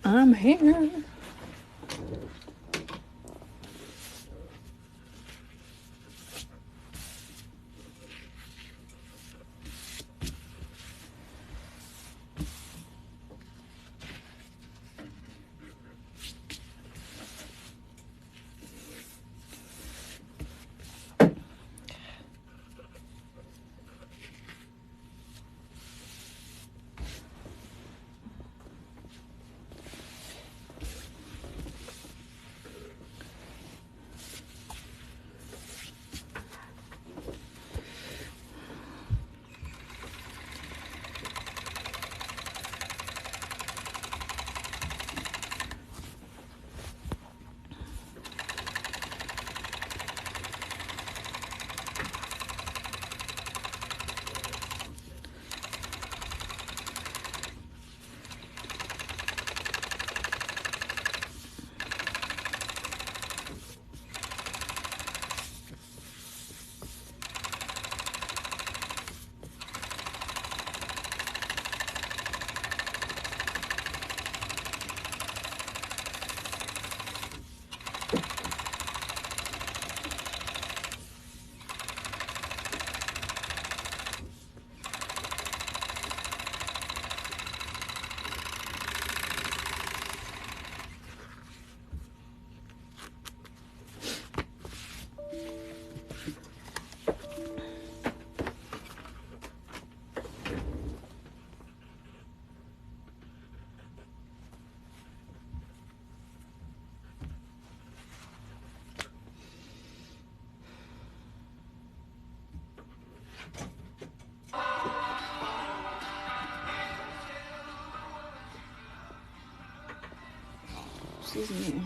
I'm here. Excuse me.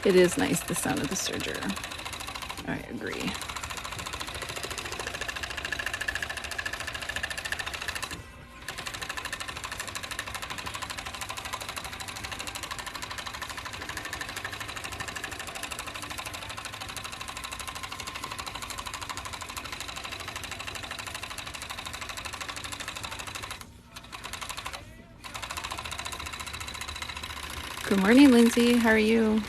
It is nice, the sound of the serger. I agree. Good morning, Lindsay. How are you?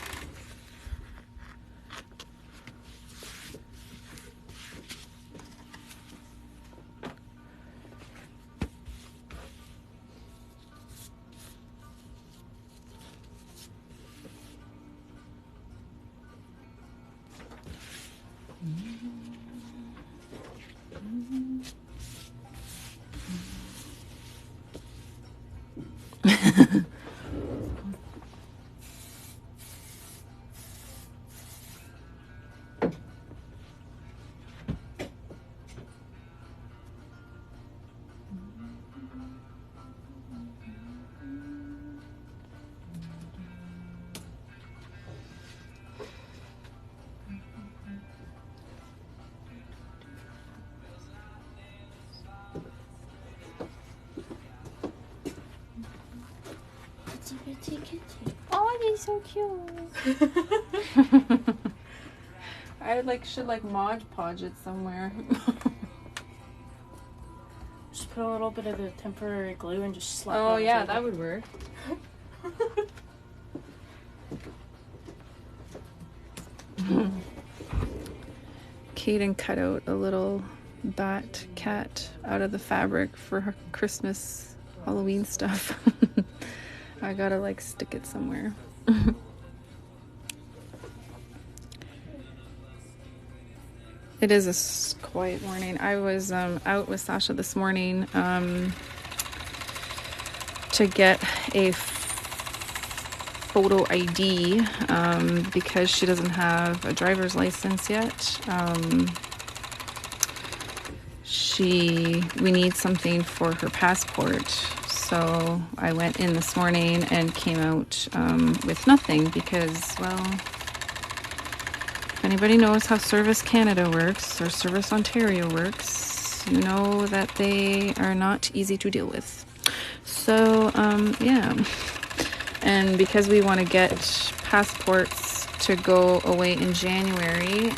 Oh, he's so cute. I should Mod Podge it somewhere. Just put a little bit of the temporary glue and just slap it. Oh yeah, that would work. Kaden cut out a little bat cat out of the fabric for her Christmas Halloween stuff. I gotta stick it somewhere. It is a quiet morning. I was out with Sasha this morning to get a photo ID because she doesn't have a driver's license yet. We need something for her passport. So I went in this morning and came out with nothing because, well, if anybody knows how Service Canada works or Service Ontario works, you know that they are not easy to deal with. So, yeah. And because we want to get passports to go away in January,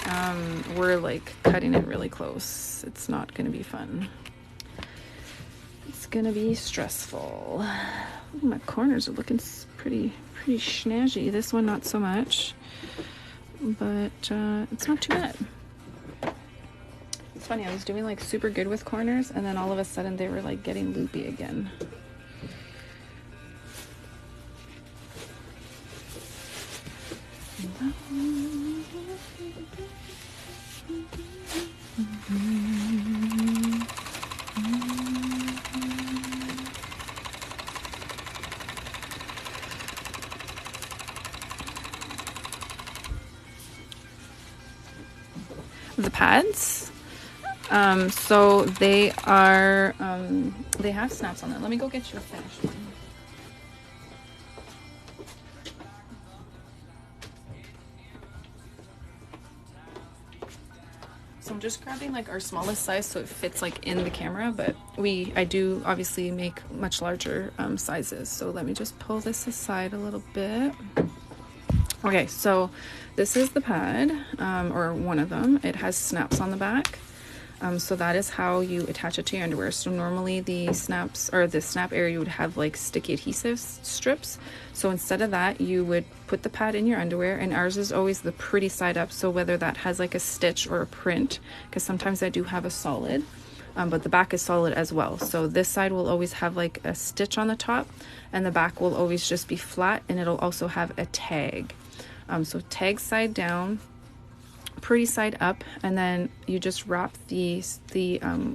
we're like cutting it really close. It's not going to be fun. It's going to be stressful. Ooh, my corners are looking pretty snazzy. This one, not so much. But it's not too bad. It's funny, I was doing like super good with corners, and then all of a sudden they were like getting loopy again. The pads, so they are they have snaps on them. Let me go get you a finished one. So I'm just grabbing like our smallest size so it fits like in the camera, but I do obviously make much larger sizes. So let me just pull this aside a little bit. Okay, so this is the pad, or one of them. It has snaps on the back. So that is how you attach it to your underwear. So normally the snaps, or the snap area, would have like sticky adhesive strips. So instead of that, you would put the pad in your underwear, and ours is always the pretty side up. So whether that has like a stitch or a print, because sometimes I do have a solid, but the back is solid as well. So this side will always have like a stitch on the top, and the back will always just be flat, and it'll also have a tag. So tag side down, pretty side up, and then you just wrap the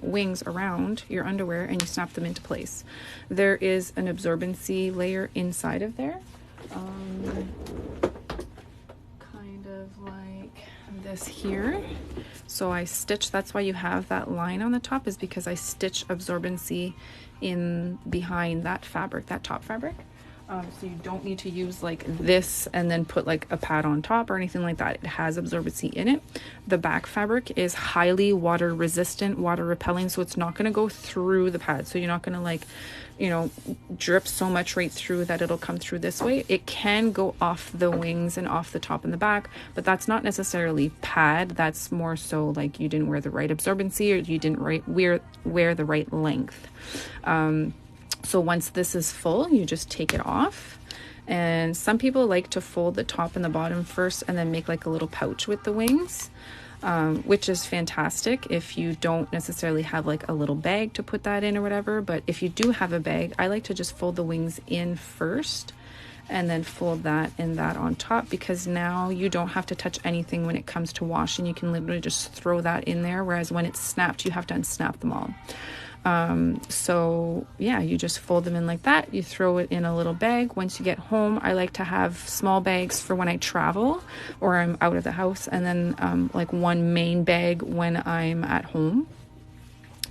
wings around your underwear and you snap them into place. There is an absorbency layer inside of there, kind of like this here. So I stitch, that's why you have that line on the top, is because I stitch absorbency in behind that fabric, that top fabric. So you don't need to use like this and then put like a pad on top or anything like that. It has absorbency in it. The back fabric is highly water resistant, water repelling, so it's not going to go through the pad. So you're not going to like, you know, drip so much right through that it'll come through this way. It can go off the wings and off the top and the back, but that's not necessarily pad. That's more so like you didn't wear the right absorbency, or you didn't wear the right length. So once this is full, you just take it off. And some people like to fold the top and the bottom first and then make like a little pouch with the wings, which is fantastic if you don't necessarily have like a little bag to put that in or whatever. But if you do have a bag, I like to just fold the wings in first and then fold that and that on top, because now you don't have to touch anything when it comes to washing. You can literally just throw that in there, whereas when it's snapped, you have to unsnap them all. So yeah, you just fold them in like that. You throw it in a little bag. Once you get home, I like to have small bags for when I travel or I'm out of the house, and then like one main bag when I'm at home.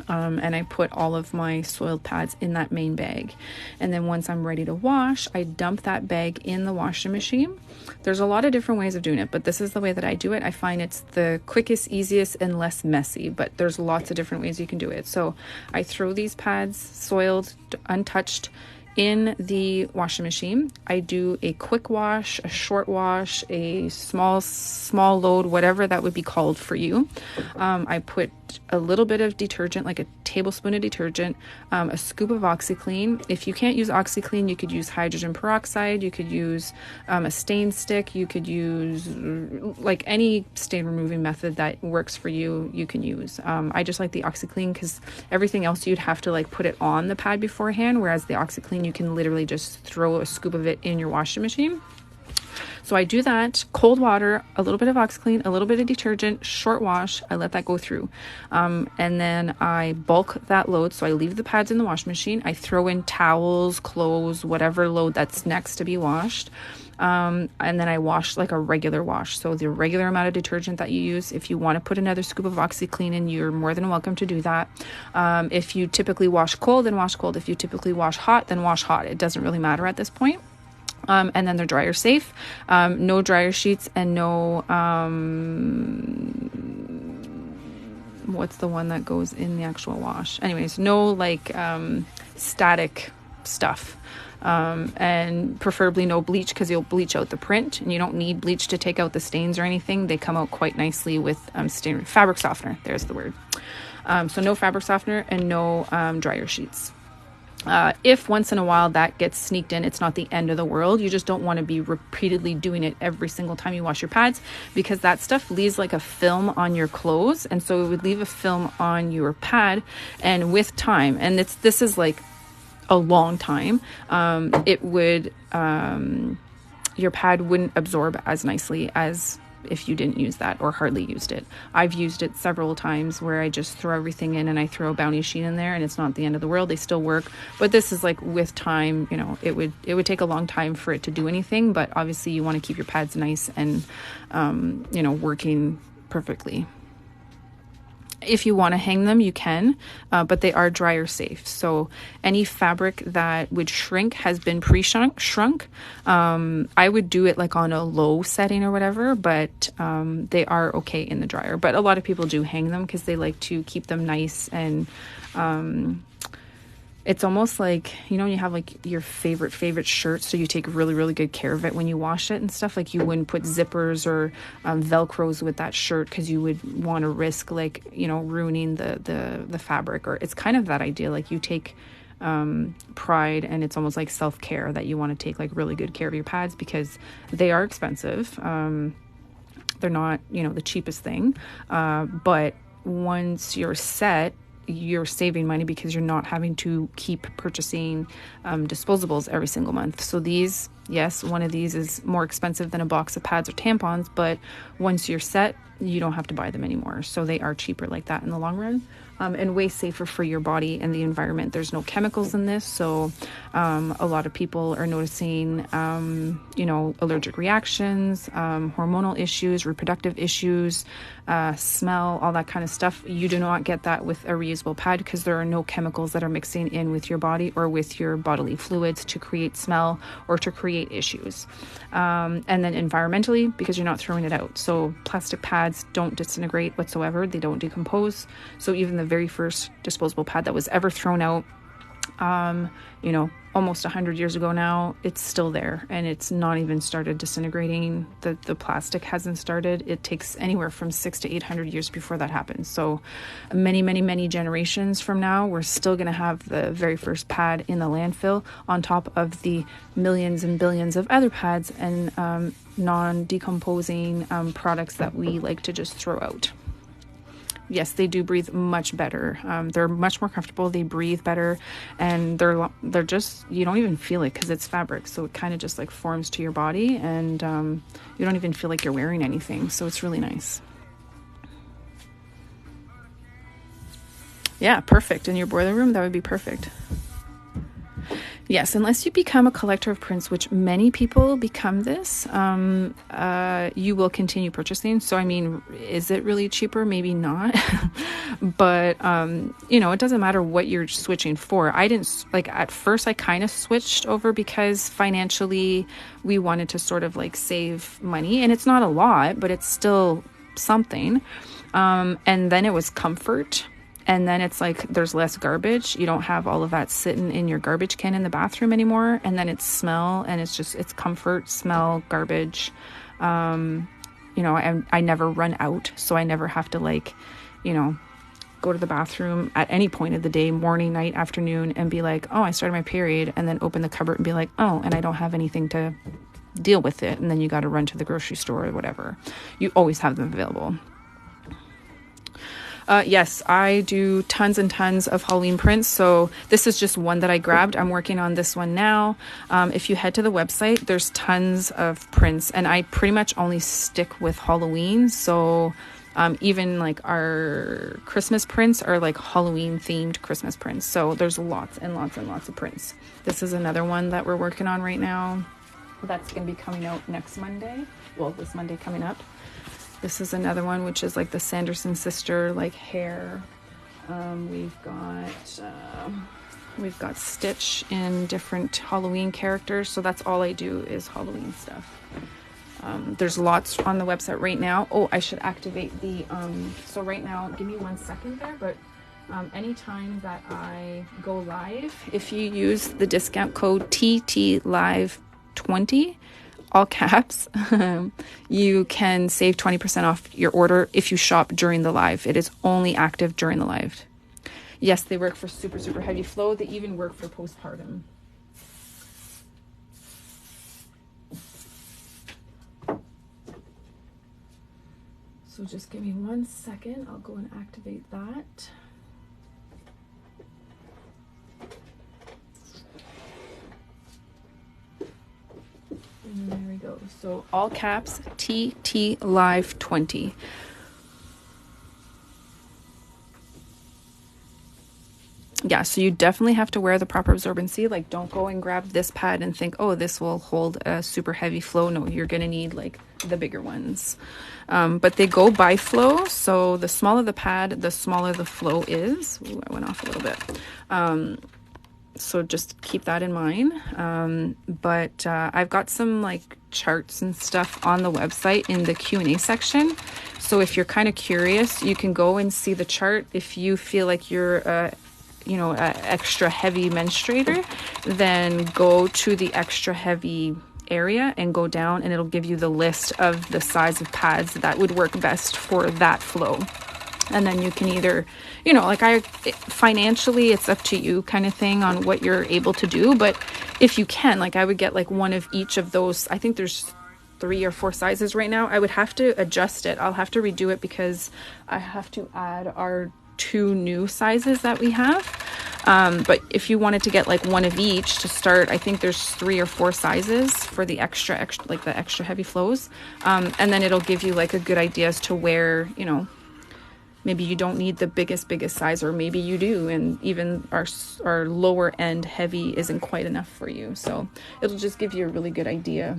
And I put all of my soiled pads in that main bag. And then once I'm ready to wash, I dump that bag in the washing machine. There's a lot of different ways of doing it, but this is the way that I do it. I find it's the quickest, easiest, and less messy, but there's lots of different ways you can do it. So I throw these pads, soiled, untouched, in the washing machine. I do a quick wash, a short wash, a small load, whatever that would be called for you. I put a little bit of detergent, like a tablespoon of detergent, a scoop of OxiClean. If you can't use OxiClean, you could use hydrogen peroxide, you could use a stain stick, you could use like any stain removing method that works for you, you can use. I just like the OxiClean because everything else you'd have to like put it on the pad beforehand, whereas the OxiClean, you can literally just throw a scoop of it in your washing machine. So I do that, cold water, a little bit of OxiClean, a little bit of detergent, short wash. I let that go through. And then I bulk that load. So I leave the pads in the washing machine. I throw in towels, clothes, whatever load that's next to be washed. And then I wash like a regular wash. So the regular amount of detergent that you use. If you want to put another scoop of OxiClean in, you're more than welcome to do that. If you typically wash cold, then wash cold. If you typically wash hot, then wash hot. It doesn't really matter at this point. And then they're dryer safe, no dryer sheets, and no what's the one that goes in the actual wash? Anyways, no like static stuff. And preferably no bleach, because you'll bleach out the print, and you don't need bleach to take out the stains or anything. They come out quite nicely with fabric softener. There's the word. So no fabric softener and no dryer sheets. If once in a while that gets sneaked in, it's not the end of the world. You just don't want to be repeatedly doing it every single time you wash your pads, because that stuff leaves like a film on your clothes, and so it would leave a film on your pad, and with time, and this is like a long time, it would your pad wouldn't absorb as nicely as if you didn't use that or hardly used it. I've used it several times where I just throw everything in and I throw a Bounty sheet in there, and it's not the end of the world. They still work, but this is like with time, you know, it would take a long time for it to do anything, but obviously you want to keep your pads nice and you know, working perfectly. If you want to hang them, you can, but they are dryer safe. So any fabric that would shrink has been pre-shrunk. I would do it like on a low setting or whatever, but they are okay in the dryer. But a lot of people do hang them because they like to keep them nice, and it's almost like, you know, you have like your favorite shirt, so you take really good care of it when you wash it and stuff. Like you wouldn't put zippers or velcros with that shirt because you would want to risk, like, you know, ruining the fabric. Or it's kind of that idea, like you take pride, and it's almost like self-care that you want to take like really good care of your pads, because they are expensive. They're not, you know, the cheapest thing, but once you're set, you're saving money because you're not having to keep purchasing disposables every single month. So these, yes, one of these is more expensive than a box of pads or tampons, but once you're set, you don't have to buy them anymore. So they are cheaper like that in the long run, and way safer for your body and the environment. There's no chemicals in this, so a lot of people are noticing you know, allergic reactions, hormonal issues, reproductive issues, smell, all that kind of stuff. You do not get that with a reusable pad, because there are no chemicals that are mixing in with your body or with your bodily fluids to create smell or to create issues. And then environmentally, because you're not throwing it out. So plastic pads don't disintegrate whatsoever. They don't decompose. So even the very first disposable pad that was ever thrown out, you know, almost 100 years ago now, it's still there, and it's not even started disintegrating. The plastic hasn't started. It takes anywhere from 600 to 800 years before that happens. So many generations from now, we're still going to have the very first pad in the landfill, on top of the millions and billions of other pads and non-decomposing products that we like to just throw out. Yes, they do breathe much better. They're much more comfortable. They breathe better, and they're just, you don't even feel it because it's fabric. So it kind of just like forms to your body, and you don't even feel like you're wearing anything. So it's really nice. Yeah, perfect. In your boiler room, that would be perfect. Yes, unless you become a collector of prints, which many people become this, you will continue purchasing. So, I mean, is it really cheaper? Maybe not. But, you know, it doesn't matter what you're switching for. I didn't, like, at first I kind of switched over because financially we wanted to sort of like save money. And it's not a lot, but it's still something. And then it was comfort. And then it's like there's less garbage. You don't have all of that sitting in your garbage can in the bathroom anymore. And then it's smell, and it's comfort, smell, garbage. You know, I never run out, so I never have to, like, you know, go to the bathroom at any point of the day, morning, night, afternoon, and be like, oh, I started my period, and then open the cupboard and be like, oh, and I don't have anything to deal with it. And then you got to run to the grocery store or whatever. You always have them available. Yes, I do tons and tons of Halloween prints. So this is just one that I grabbed. I'm working on this one now. If you head to the website, there's tons of prints, and I pretty much only stick with Halloween. So even like our Christmas prints are like Halloween themed Christmas prints. So there's lots and lots and lots of prints. This is another one that we're working on right now. That's going to be coming out next Monday. Well, this Monday coming up. This is another one, which is like the Sanderson sister, like hair. We've got Stitch in different Halloween characters. So that's all I do is Halloween stuff. There's lots on the website right now. Oh, I should activate the, so right now, give me 1 second there, but anytime that I go live, if you use the discount code TTLive20, all caps, you can save 20% off your order if you shop during the live. It is only active during the live. Yes, they work for super, super heavy flow. They even work for postpartum. So just give me 1 second. I'll go and activate that. And there we go. So all caps, TT Live 20. Yeah, so you definitely have to wear the proper absorbency. Like, don't go and grab this pad and think, oh, this will hold a super heavy flow. No, you're going to need like the bigger ones. But they go by flow. So the smaller the pad, the smaller the flow is. Ooh, I went off a little bit. So just keep that in mind. But I've got some like charts and stuff on the website in the Q&A section. So if you're kind of curious, you can go and see the chart. If you feel like you're a extra heavy menstruator, then go to the extra heavy area and go down, and it'll give you the list of the size of pads that would work best for that flow. And then you can either, financially, it's up to you kind of thing on what you're able to do. But if you can, like, I would get like one of each of those. I think there's 3 or 4 sizes right now. I would have to adjust it. I'll have to redo it because I have to add our 2 new sizes that we have. But if you wanted to get like one of each to start, I think there's 3 or 4 sizes for the extra like the extra heavy flows. And then it'll give you like a good idea as to where, maybe you don't need the biggest size, or maybe you do, and even our lower end heavy isn't quite enough for you. So it'll just give you a really good idea.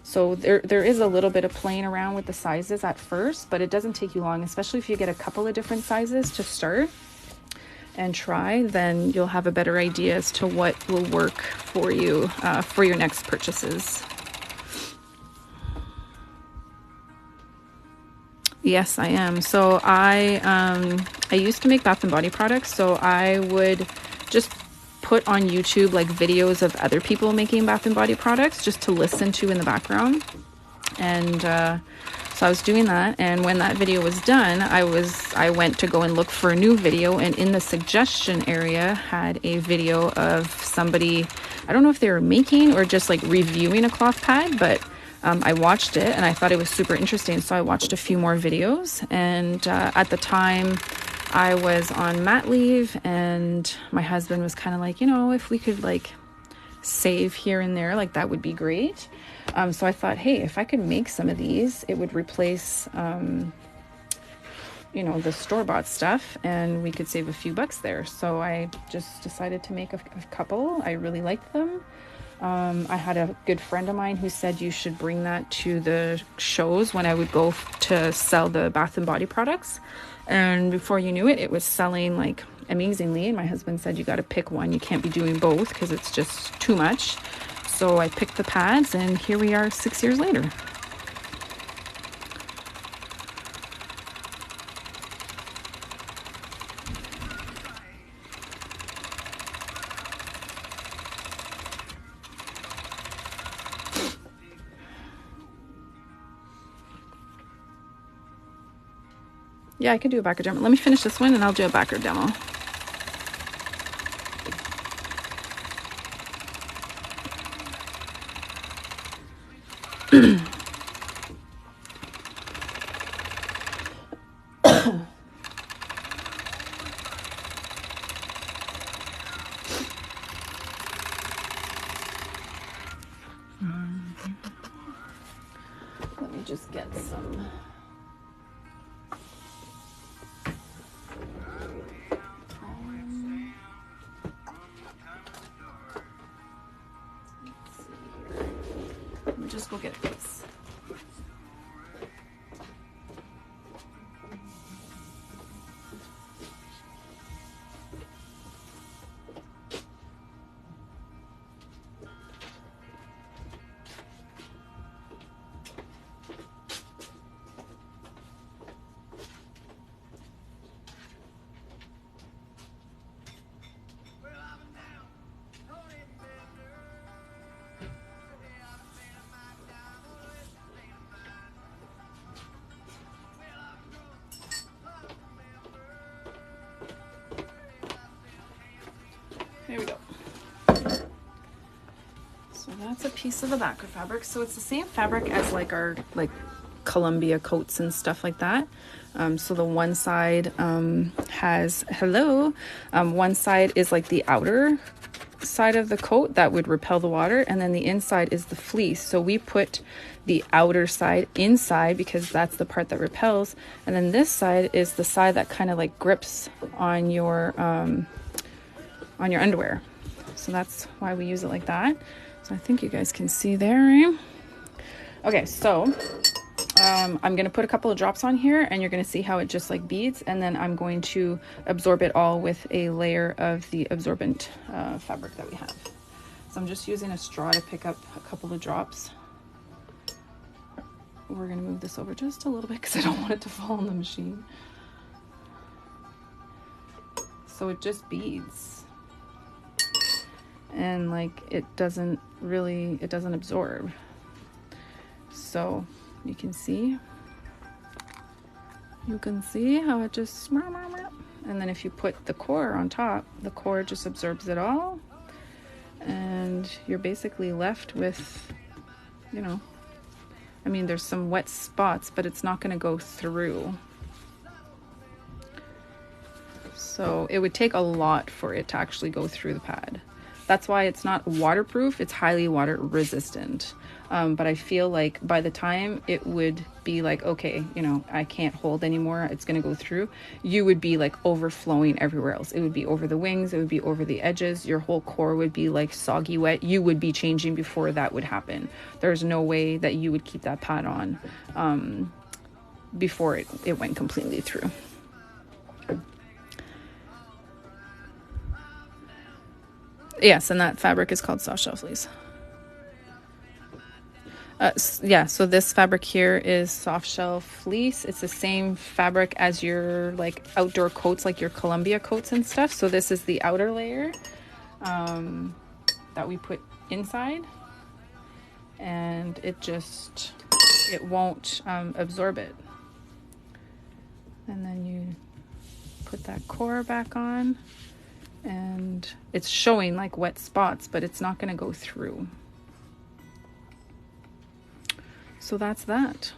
So there is a little bit of playing around with the sizes at first, but it doesn't take you long, especially if you get a couple of different sizes to start and try, then you'll have a better idea as to what will work for you for your next purchases. Yes, I am. So I used to make bath and body products, so I would just put on YouTube like videos of other people making bath and body products just to listen to in the background. And so I was doing that, and when that video was done, I went to go and look for a new video, and in the suggestion area had a video of somebody, I don't know if they were making or just like reviewing a cloth pad, but I watched it and I thought it was super interesting. So I watched a few more videos, and at the time I was on mat leave, and my husband was kind of like, if we could like save here and there, like that would be great. So I thought, hey, if I could make some of these, it would replace, the store-bought stuff, and we could save a few bucks there. So I just decided to make a couple. I really liked them. I had a good friend of mine who said you should bring that to the shows when I would go to sell the bath and body products. And before you knew it, it was selling like amazingly. And my husband said, you got to pick one. You can't be doing both because it's just too much. So I picked the pads, and here we are 6 years later. Yeah, I could do a backer demo. Let me finish this one and I'll do a backer demo. Let me just get some. Let me just go get this. that's a piece of the backer fabric. So it's the same fabric as like our like Columbia coats and stuff like that. So the one side has one side is like the outer side of the coat that would repel the water, and then the inside is the fleece. So we put the outer side inside because that's the part that repels, and then this side is the side that kind of like grips on your underwear. So that's why we use it like that. So I think you guys can see there, right? Okay, so I'm going to put a couple of drops on here, and you're going to see how it just like beads, and then I'm going to absorb it all with a layer of the absorbent fabric that we have. So I'm just using a straw to pick up a couple of drops. We're going to move this over just a little bit because I don't want it to fall on the machine. So it just beads. And like it doesn't absorb. So you can see how it just, and then if you put the core on top, the core just absorbs it all, and you're basically left with, you know, I mean, there's some wet spots, but it's not going to go through. So it would take a lot for it to actually go through the pad. That's why it's not waterproof, it's highly water resistant. But I feel like by the time it would be like, okay, you know, I can't hold anymore, it's going to go through, you would be like overflowing everywhere else. It would be over the wings, it would be over the edges, your whole core would be like soggy wet. You would be changing before that would happen. There's no way that you would keep that pad on before it went completely through. Yes, and that fabric is called soft shell fleece. Yeah, so this fabric here is soft shell fleece. It's the same fabric as your like outdoor coats, like your Columbia coats and stuff. So this is the outer layer that we put inside, and it won't absorb it. And then you put that core back on, and it's showing like wet spots, but it's not going to go through. So that's that.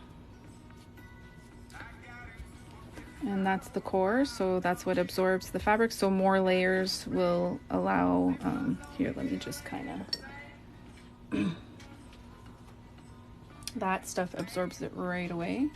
And that's the core, so that's what absorbs the fabric. So more layers will allow, here, let me just kind of, that stuff absorbs it right away.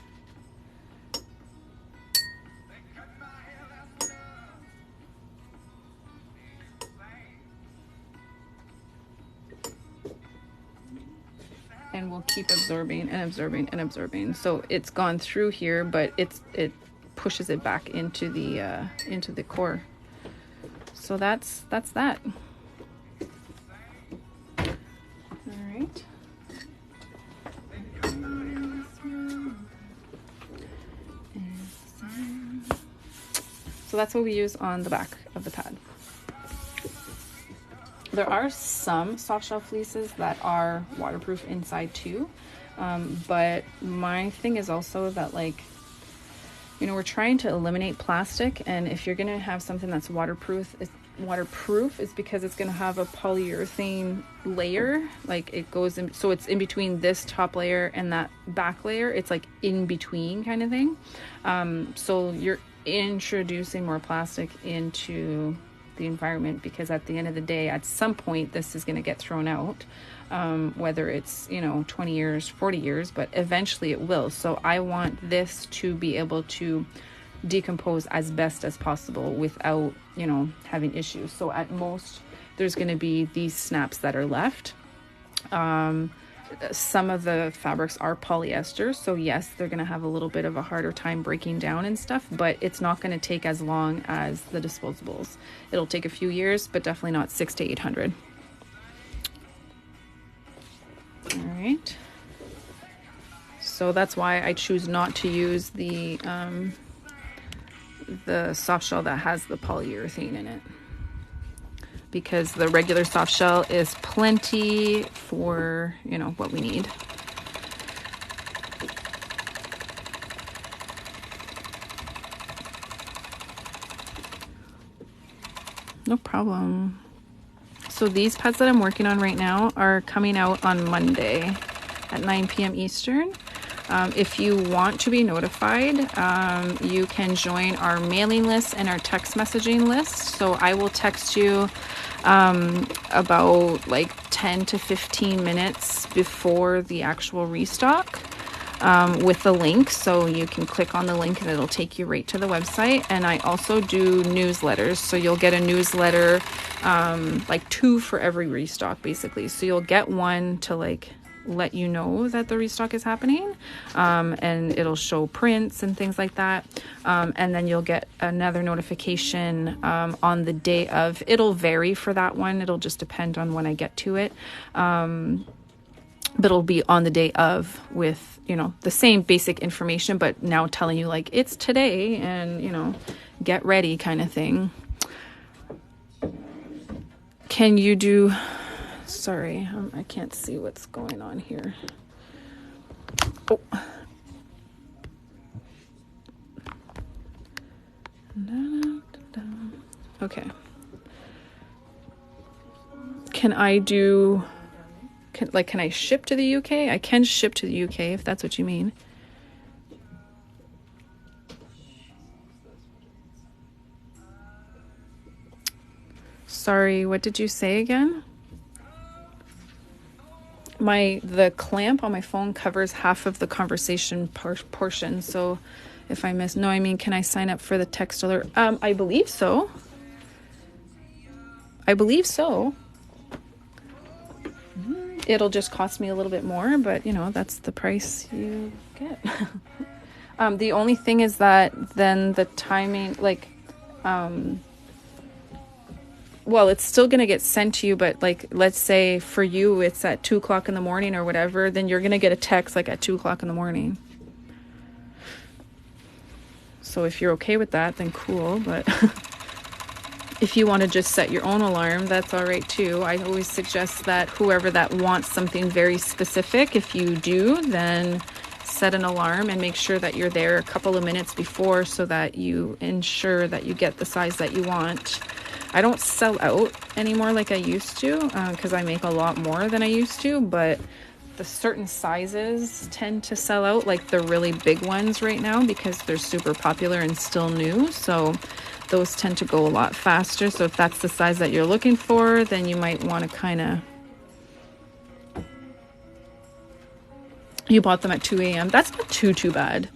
And we'll keep absorbing and absorbing and absorbing. So it's gone through here, but it pushes it back into the core. So that's that. All right. So that's what we use on the back of the pad. There are some soft shell fleeces that are waterproof inside too, but my thing is also that, like, you know, we're trying to eliminate plastic, and if you're going to have something that's waterproof is because it's going to have a polyurethane layer. Like, it goes in, so it's in between this top layer and that back layer. It's like in between kind of thing. So you're introducing more plastic into the environment, because at the end of the day, at some point this is going to get thrown out, whether it's, you know, 20 years, 40 years, but eventually it will. So I want this to be able to decompose as best as possible without, you know, having issues. So at most there's going to be these snaps that are left. Some of the fabrics are polyester, so yes, they're going to have a little bit of a harder time breaking down and stuff, but it's not going to take as long as the disposables. It'll take a few years, but definitely not 600 to 800. All right. So that's why I choose not to use the soft shell that has the polyurethane in it, because the regular soft shell is plenty for, you know, what we need. No problem. So these pads that I'm working on right now are coming out on Monday at 9 p.m. Eastern. If you want to be notified, you can join our mailing list and our text messaging list. So I will text you about like 10 to 15 minutes before the actual restock with the link. So you can click on the link and it'll take you right to the website. And I also do newsletters. So you'll get a newsletter, like 2 for every restock basically. So you'll get one to like let you know that the restock is happening, and it'll show prints and things like that, and then you'll get another notification on the day of. It'll vary for that one, it'll just depend on when I get to it, but it'll be on the day of with, you know, the same basic information, but now telling you like it's today and, you know, get ready kind of thing. Can you do... Sorry, I can't see what's going on here. Oh. Okay. Can I ship to the UK? I can ship to the UK if that's what you mean. Sorry, what did you say again? The clamp on my phone covers half of the conversation portion. So if I miss, no, I mean, can I sign up for the text alert? I believe so. It'll just cost me a little bit more, but you know, that's the price you get. The only thing is that then the timing, like, well, it's still going to get sent to you, but like, let's say for you, it's at 2 o'clock in the morning or whatever, then you're going to get a text like at 2 o'clock in the morning. So if you're okay with that, then cool. But if you want to just set your own alarm, that's all right too. I always suggest that whoever that wants something very specific, if you do, then set an alarm and make sure that you're there a couple of minutes before so that you ensure that you get the size that you want. I don't sell out anymore like I used to, because I make a lot more than I used to, but the certain sizes tend to sell out, like the really big ones right now, because they're super popular and still new. So those tend to go a lot faster. So if that's the size that you're looking for, then you might want to kind of... You bought them at 2 a.m. That's not too bad.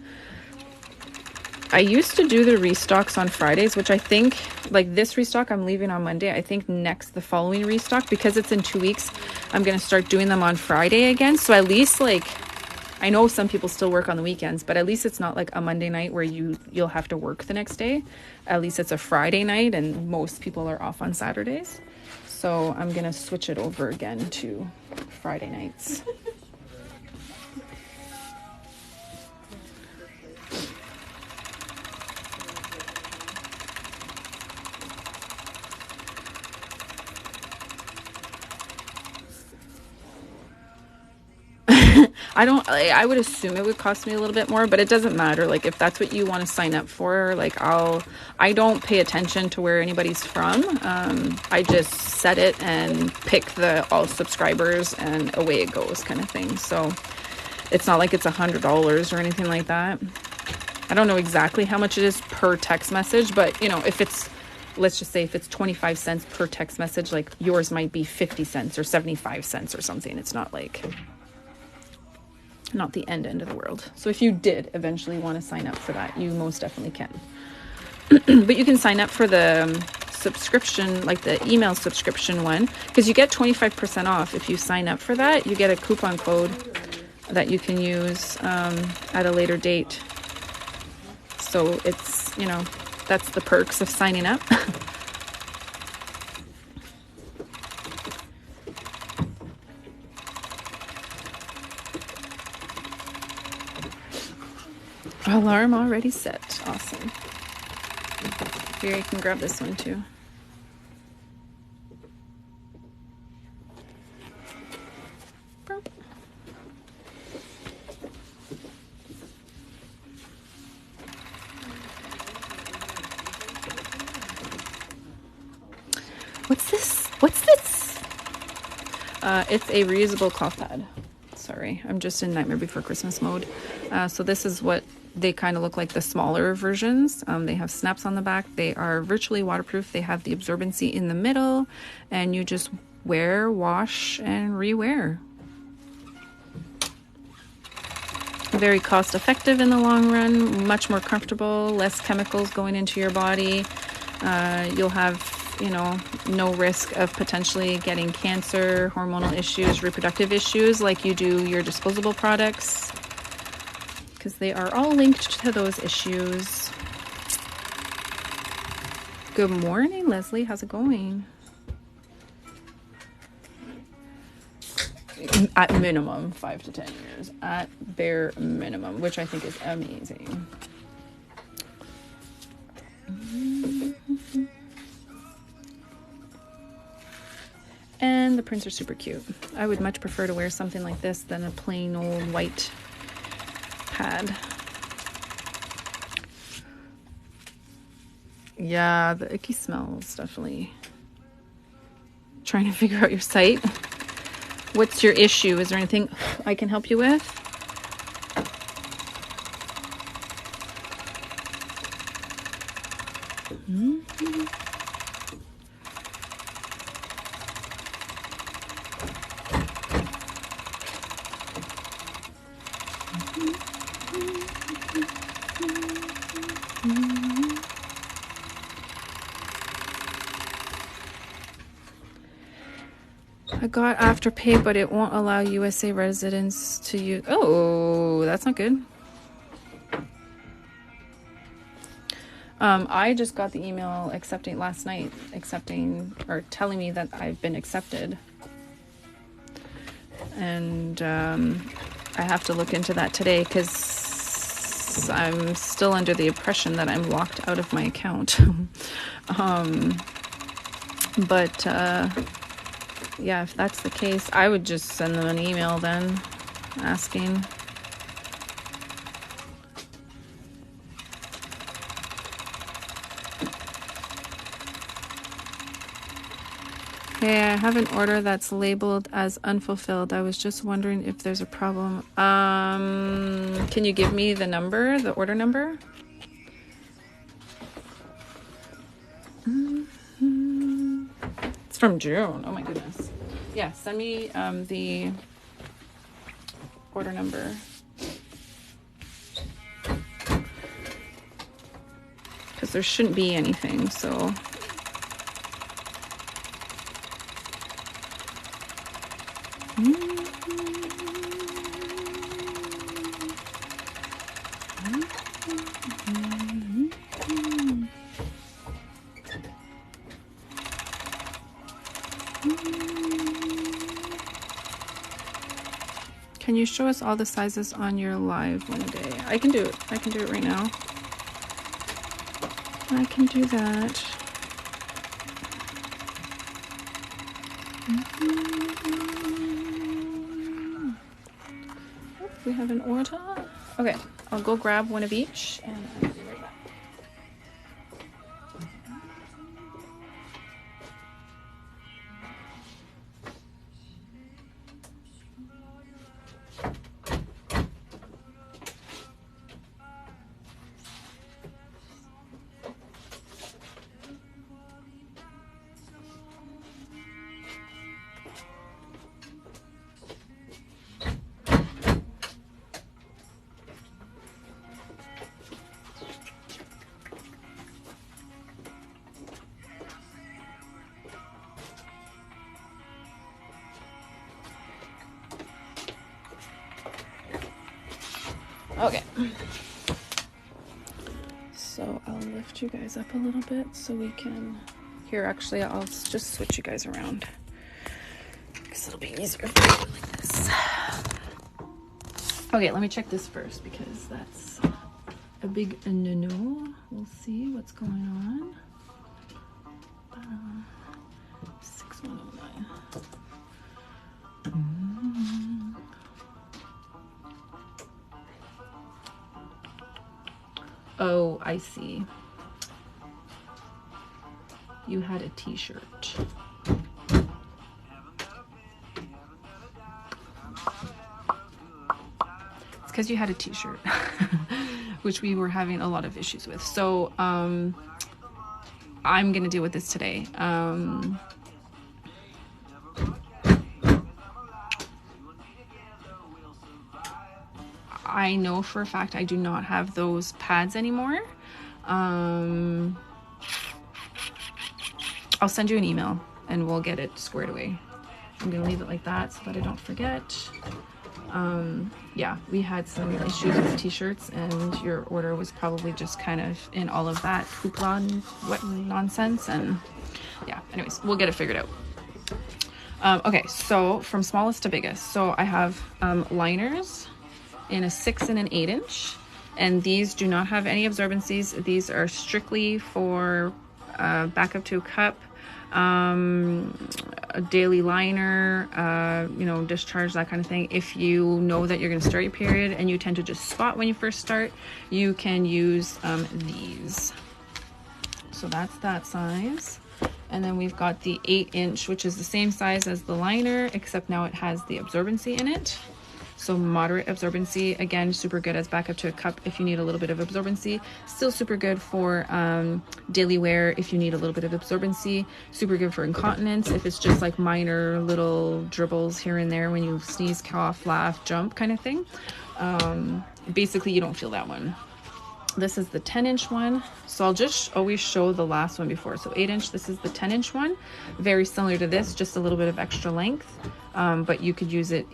I used to do the restocks on Fridays, which I think, like this restock I'm leaving on Monday. I think the following restock, because it's in 2 weeks, I'm going to start doing them on Friday again. So at least, like, I know some people still work on the weekends, but at least it's not like a Monday night where you'll have to work the next day. At least it's a Friday night, and most people are off on Saturdays. So I'm going to switch it over again to Friday nights. I would assume it would cost me a little bit more, but it doesn't matter. Like, if that's what you want to sign up for, like, I don't pay attention to where anybody's from. I just set it and pick the all subscribers and away it goes kind of thing. So it's not like it's $100 or anything like that. I don't know exactly how much it is per text message, but you know, if it's, let's just say if it's 25 cents per text message, like yours might be 50 cents or 75 cents or something. It's not like... not the end of the world. So if you did eventually want to sign up for that, you most definitely can. But you can sign up for the subscription, like the email subscription one, because you get 25% off if you sign up for that. You get a coupon code that you can use at a later date. So it's, you know, that's the perks of signing up. Alarm already set. Awesome. Here, you can grab this one too. What's this? What's this? It's a reusable cloth pad. Sorry, I'm just in Nightmare Before Christmas mode. So this is what they kind of look like, the smaller versions. They have snaps on the back. They are virtually waterproof. They have the absorbency in the middle, and you just wear, wash, and rewear. Very cost effective in the long run, much more comfortable, less chemicals going into your body. You'll have, you know, no risk of potentially getting cancer, hormonal issues, reproductive issues like you do your disposable products, because they are all linked to those issues. Good morning, Leslie. How's it going? At minimum 5 to 10 years, at bare minimum, which I think is amazing. And the prints are super cute. I would much prefer to wear something like this than a plain old white pad. Yeah, the icky smells, definitely. Trying to figure out your site. What's your issue? Is there anything I can help you with? I got Afterpay, but it won't allow USA residents to use. Oh, that's not good. I just got the email last night, or telling me that I've been accepted. And I have to look into that today because I'm still under the impression that I'm locked out of my account. But yeah, if that's the case, I would just send them an email then asking. Hey, I have an order that's labeled as unfulfilled. I was just wondering if there's a problem. Can you give me the number, the order number? It's from June. Oh my goodness. Yeah, send me the order number. Because there shouldn't be anything, so... Can you show us all the sizes on your live one day? I can do it. I can do it right now. I can do that. Oh, we have an order. Okay, I'll go grab one of each and I'll be right back. Okay, so I'll lift you guys up a little bit so we can, here actually I'll just switch you guys around because it'll be easier for you like this. Okay, let me check this first because that's a big no. We'll see what's going on. 6109. Oh, I see. You had a t-shirt. because you had a t-shirt, which we were having a lot of issues with. So I'm gonna deal with this today. I know for a fact I do not have those pads anymore. I'll send you an email and we'll get it squared away. I'm gonna leave it like that so that I don't forget. Yeah, we had some issues with t-shirts and your order was probably just kind of in all of that hoopla and what nonsense, and yeah, anyways, we'll get it figured out. Okay, so from smallest to biggest. So I have liners in a 6 and an 8 inch, and these do not have any absorbencies. These are strictly for backup to a cup, a daily liner, you know, discharge, that kind of thing. If you know that you're going to start your period and you tend to just spot when you first start, you can use these. So that's that size. And then we've got the 8 inch, which is the same size as the liner, except now it has the absorbency in it. So moderate absorbency, again, super good as backup to a cup if you need a little bit of absorbency. Still super good for daily wear if you need a little bit of absorbency. Super good for incontinence if it's just like minor little dribbles here and there when you sneeze, cough, laugh, jump kind of thing. Basically, you don't feel that one. This is the 10 inch one. So I'll just always show the last one before. So 8 inch, this is the 10 inch one. Very similar to this, just a little bit of extra length, but you could use it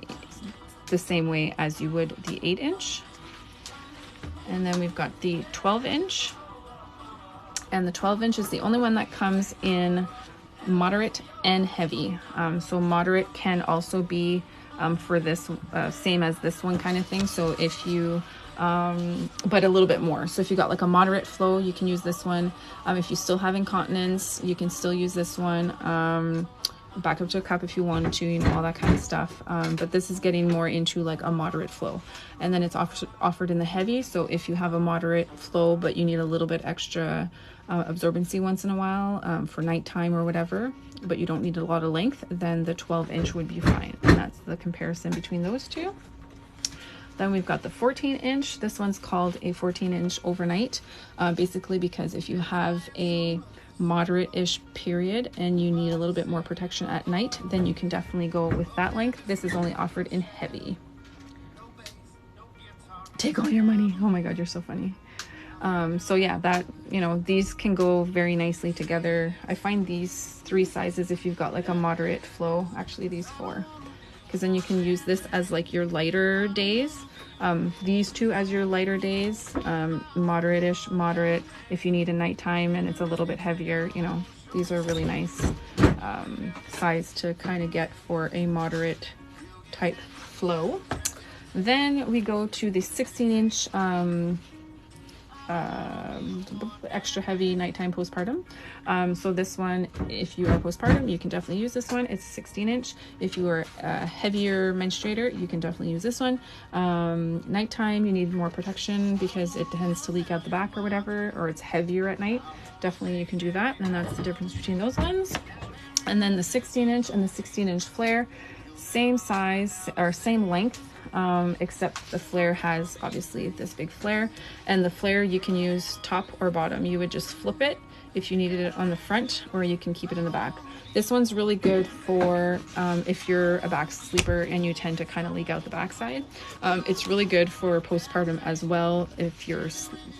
the same way as you would the 8 inch. And then we've got the 12 inch, and the 12 inch is the only one that comes in moderate and heavy. So moderate can also be for this same as this one kind of thing. So if you but a little bit more. So if you got like a moderate flow, you can use this one. If you still have incontinence, you can still use this one. Back up to a cup if you wanted to, you know, all that kind of stuff. But this is getting more into like a moderate flow. And then it's offered in the heavy. So if you have a moderate flow, but you need a little bit extra absorbency once in a while for nighttime or whatever, but you don't need a lot of length, then the 12 inch would be fine. And that's the comparison between those two. Then we've got the 14 inch. This one's called a 14 inch overnight, basically because if you have a moderate-ish period and you need a little bit more protection at night, then you can definitely go with that length. This is only offered in heavy. Take all your money. Oh my god, you're so funny. So yeah, that, you know, these can go very nicely together. I find these 3 sizes if you've got like a moderate flow, actually these 4, because then you can use this as like your lighter days. These 2 as your lighter days, moderate-ish, moderate if you need a nighttime and it's a little bit heavier, you know, these are really nice size to kind of get for a moderate type flow. Then we go to the 16 inch extra heavy nighttime postpartum. So this one, if you are postpartum, you can definitely use this one. It's 16 inch. If you are a heavier menstruator, you can definitely use this one. Nighttime, you need more protection because it tends to leak out the back or whatever, or it's heavier at night. Definitely you can do that, and that's the difference between those ones. And then the 16 inch and the 16 inch flare, same size or same length, except the flare has obviously this big flare, and the flare you can use top or bottom. You would just flip it if you needed it on the front, or you can keep it in the back. This one's really good for if you're a back sleeper and you tend to kind of leak out the backside. It's really good for postpartum as well if you're,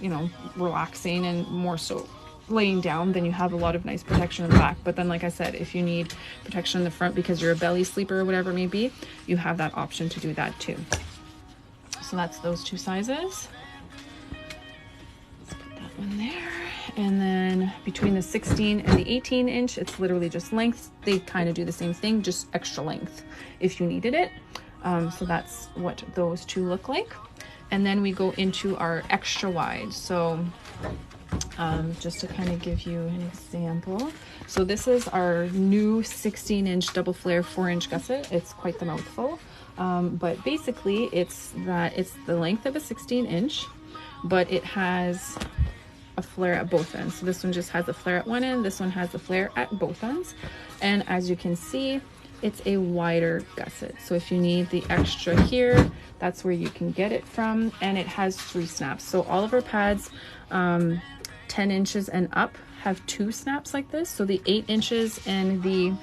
you know, relaxing and more so laying down, then you have a lot of nice protection in the back. But then, like I said, if you need protection in the front because you're a belly sleeper or whatever it may be, you have that option to do that too. So that's those 2 sizes. Let's put that one there. And then between the 16 and the 18 inch, it's literally just length. They kind of do the same thing, just extra length if you needed it. So that's what those 2 look like. And then we go into our extra wide. So just to kind of give you an example, so this is our new 16 inch double flare 4 inch gusset. It's quite the mouthful, but basically it's the length of a 16 inch, but it has a flare at both ends. So this one just has a flare at one end, this one has a flare at both ends. And as you can see, it's a wider gusset. So if you need the extra here, that's where you can get it from. And it has 3 snaps. So all of our pads, 10 inches and up, have 2 snaps like this. So the 8 inches and the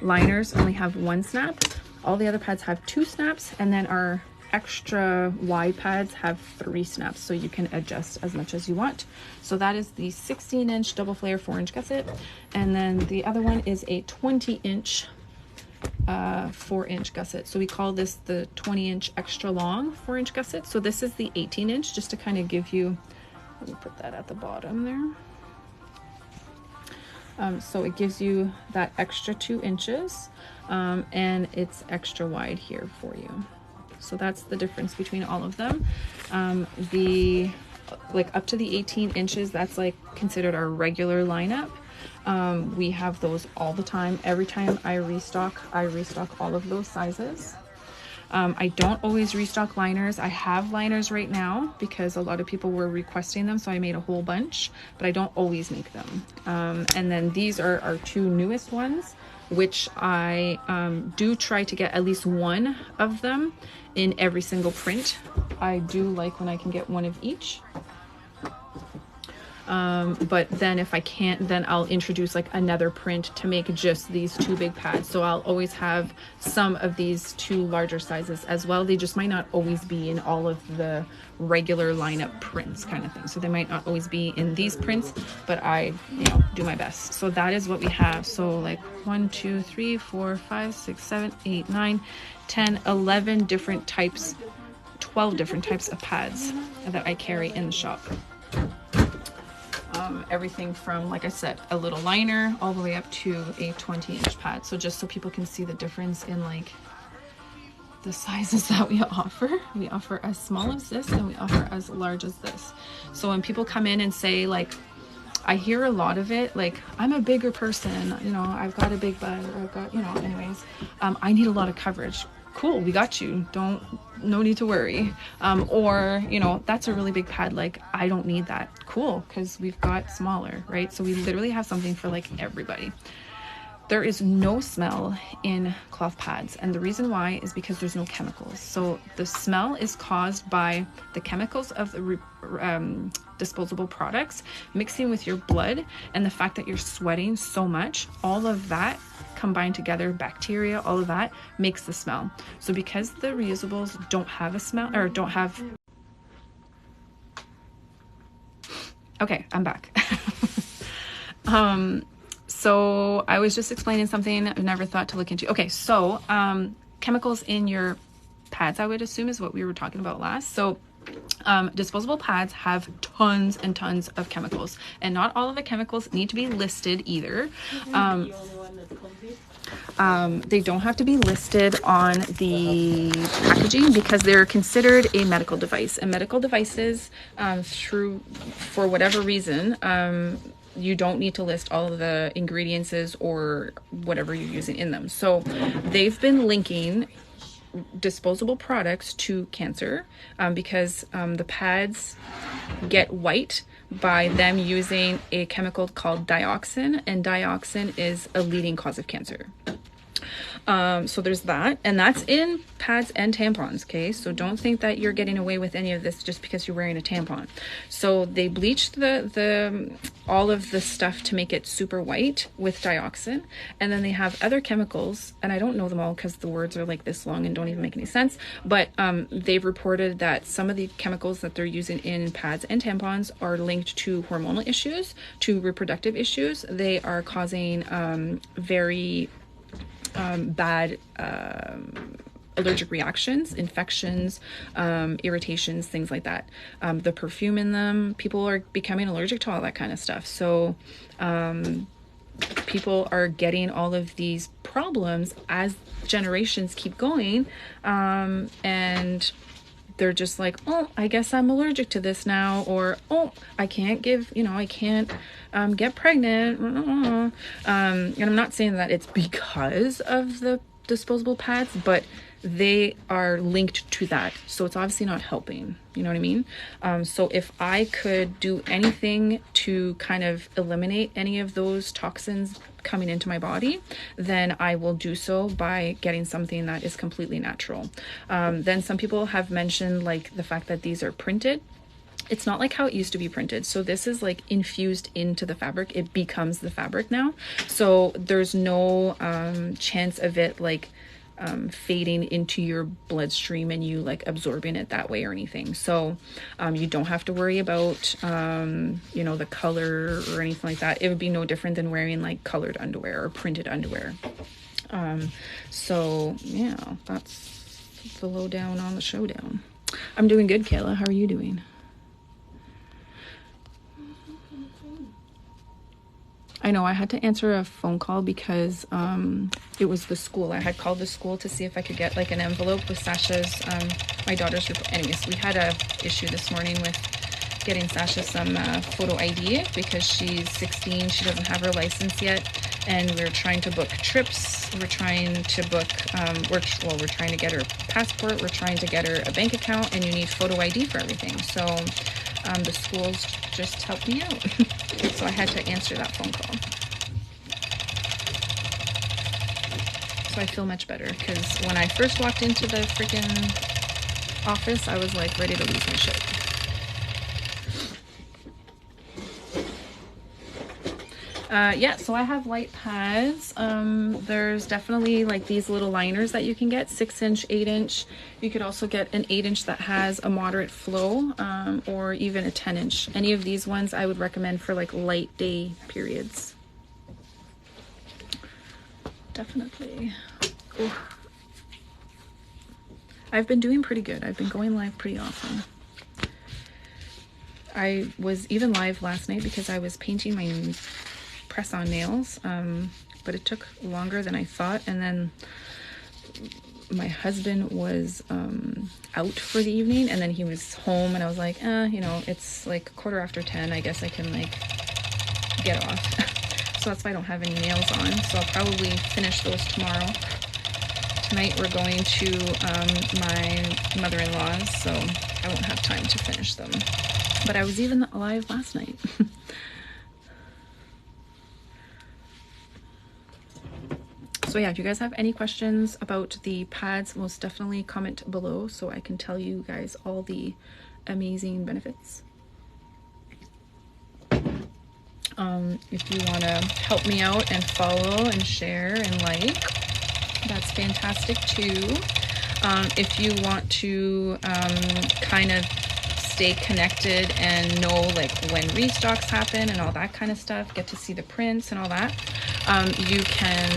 liners only have 1 snap. All the other pads have 2 snaps, and then our extra wide pads have 3 snaps, so you can adjust as much as you want. So that is the 16-inch double flare 4-inch gusset, and then the other one is a 20-inch 4-inch gusset. So we call this the 20-inch extra long 4-inch gusset. So this is the 18-inch, just to kind of give you, let me put that at the bottom there. So it gives you that extra 2 inches, and it's extra wide here for you. So that's the difference between all of them. The like up to the 18 inches, that's like considered our regular lineup. We have those all the time. Every time I restock all of those sizes. I don't always restock liners. I have liners right now because a lot of people were requesting them, so I made a whole bunch, but I don't always make them. And then these are our 2 newest ones, which I do try to get at least one of them in every single print. I do like when I can get one of each. But then if I can't, then I'll introduce like another print to make just these 2 big pads. So I'll always have some of these 2 larger sizes as well. They just might not always be in all of the regular lineup prints kind of thing. So they might not always be in these prints, but I, do my best. So that is what we have. So like 1, 2, 3, 4, 5, 6, 7, 8, 9, 10, 11 different types, 12 different types of pads that I carry in the shop. Everything from, like I said, a little liner all the way up to a 20-inch pad. So just so people can see the difference in like the sizes that we offer as small as this and we offer as large as this. So when people come in and say, like, I hear a lot of it, like, I'm a bigger person, I've got a big butt, or I've got, anyways, I need a lot of coverage. Cool, we got you. No need to worry. Or, that's a really big pad. Like, I don't need that. Cool, because we've got smaller, right? So we literally have something for like everybody. There is no smell in cloth pads, and the reason why is because there's no chemicals. So the smell is caused by the chemicals of the disposable products mixing with your blood, and the fact that you're sweating so much. All of that combined together, bacteria, all of that makes the smell. So because the reusables don't have a smell, or don't have... Okay, I'm back. So I was just explaining something I've never thought to look into. Okay, so chemicals in your pads, I would assume, is what we were talking about last. So disposable pads have tons and tons of chemicals, and not all of the chemicals need to be listed either. They don't have to be listed on the packaging because they're considered a medical device, and medical devices, for whatever reason, you don't need to list all of the ingredients or whatever you're using in them. So they've been linking disposable products to cancer because the pads get white by them using a chemical called dioxin, and dioxin is a leading cause of cancer. So there's that, and that's in pads and tampons, okay? So don't think that you're getting away with any of this just because you're wearing a tampon. So they bleached all of the stuff to make it super white with dioxin, and then they have other chemicals, and I don't know them all because the words are like this long and don't even make any sense, but they've reported that some of the chemicals that they're using in pads and tampons are linked to hormonal issues, to reproductive issues. They are causing very bad allergic reactions, infections, irritations, things like that. The perfume in them, people are becoming allergic to all that kind of stuff. So people are getting all of these problems as generations keep going, and they're just like, oh, I guess I'm allergic to this now, or oh, I can't get pregnant. And I'm not saying that it's because of the disposable pads, but they are linked to that. So it's obviously not helping. You know what I mean? So if I could do anything to kind of eliminate any of those toxins coming into my body, then I will do so by getting something that is completely natural. Then some people have mentioned like the fact that these are printed. It's not like how it used to be printed. So this is like infused into the fabric. It becomes the fabric now. So there's no chance of it like fading into your bloodstream and you like absorbing it that way or anything. So you don't have to worry about you know, the color or anything like that. It would be no different than wearing like colored underwear or printed underwear. So yeah, that's the lowdown on the showdown. I'm doing good, Kayla. How are you doing? I know I had to answer a phone call because it was the school. I had called the school to see if I could get like an envelope with Sasha's, my daughter's report. Anyways, we had a issue this morning with getting Sasha some photo ID because she's 16. She doesn't have her license yet. And we're trying to book trips. We're trying to book, we're trying to get her passport. We're trying to get her a bank account, and you need photo ID for everything. So the schools just helped me out. So I had to answer that phone call. So I feel much better because when I first walked into the freaking office, I was like ready to lose my shit. Yeah, so I have light pads. There's definitely like these little liners that you can get, 6-inch, 8-inch. You could also get an 8-inch that has a moderate flow, or even a 10-inch. Any of these ones I would recommend for like light day periods. Definitely. Ooh. I've been doing pretty good. I've been going live pretty often. I was even live last night because I was painting my press-on nails, but it took longer than I thought, and then my husband was out for the evening, and then he was home, and I was like, you know, it's like 10:15. I guess I can like get off. So that's why I don't have any nails on. So I'll probably finish those tomorrow. Tonight we're going to my mother-in-law's, so I won't have time to finish them. But I was even live last night. So yeah, if you guys have any questions about the pads, most definitely comment below so I can tell you guys all the amazing benefits. If you want to help me out and follow and share and like, that's fantastic too. If you want to kind of stay connected and know like when restocks happen and all that kind of stuff, get to see the prints and all that, you can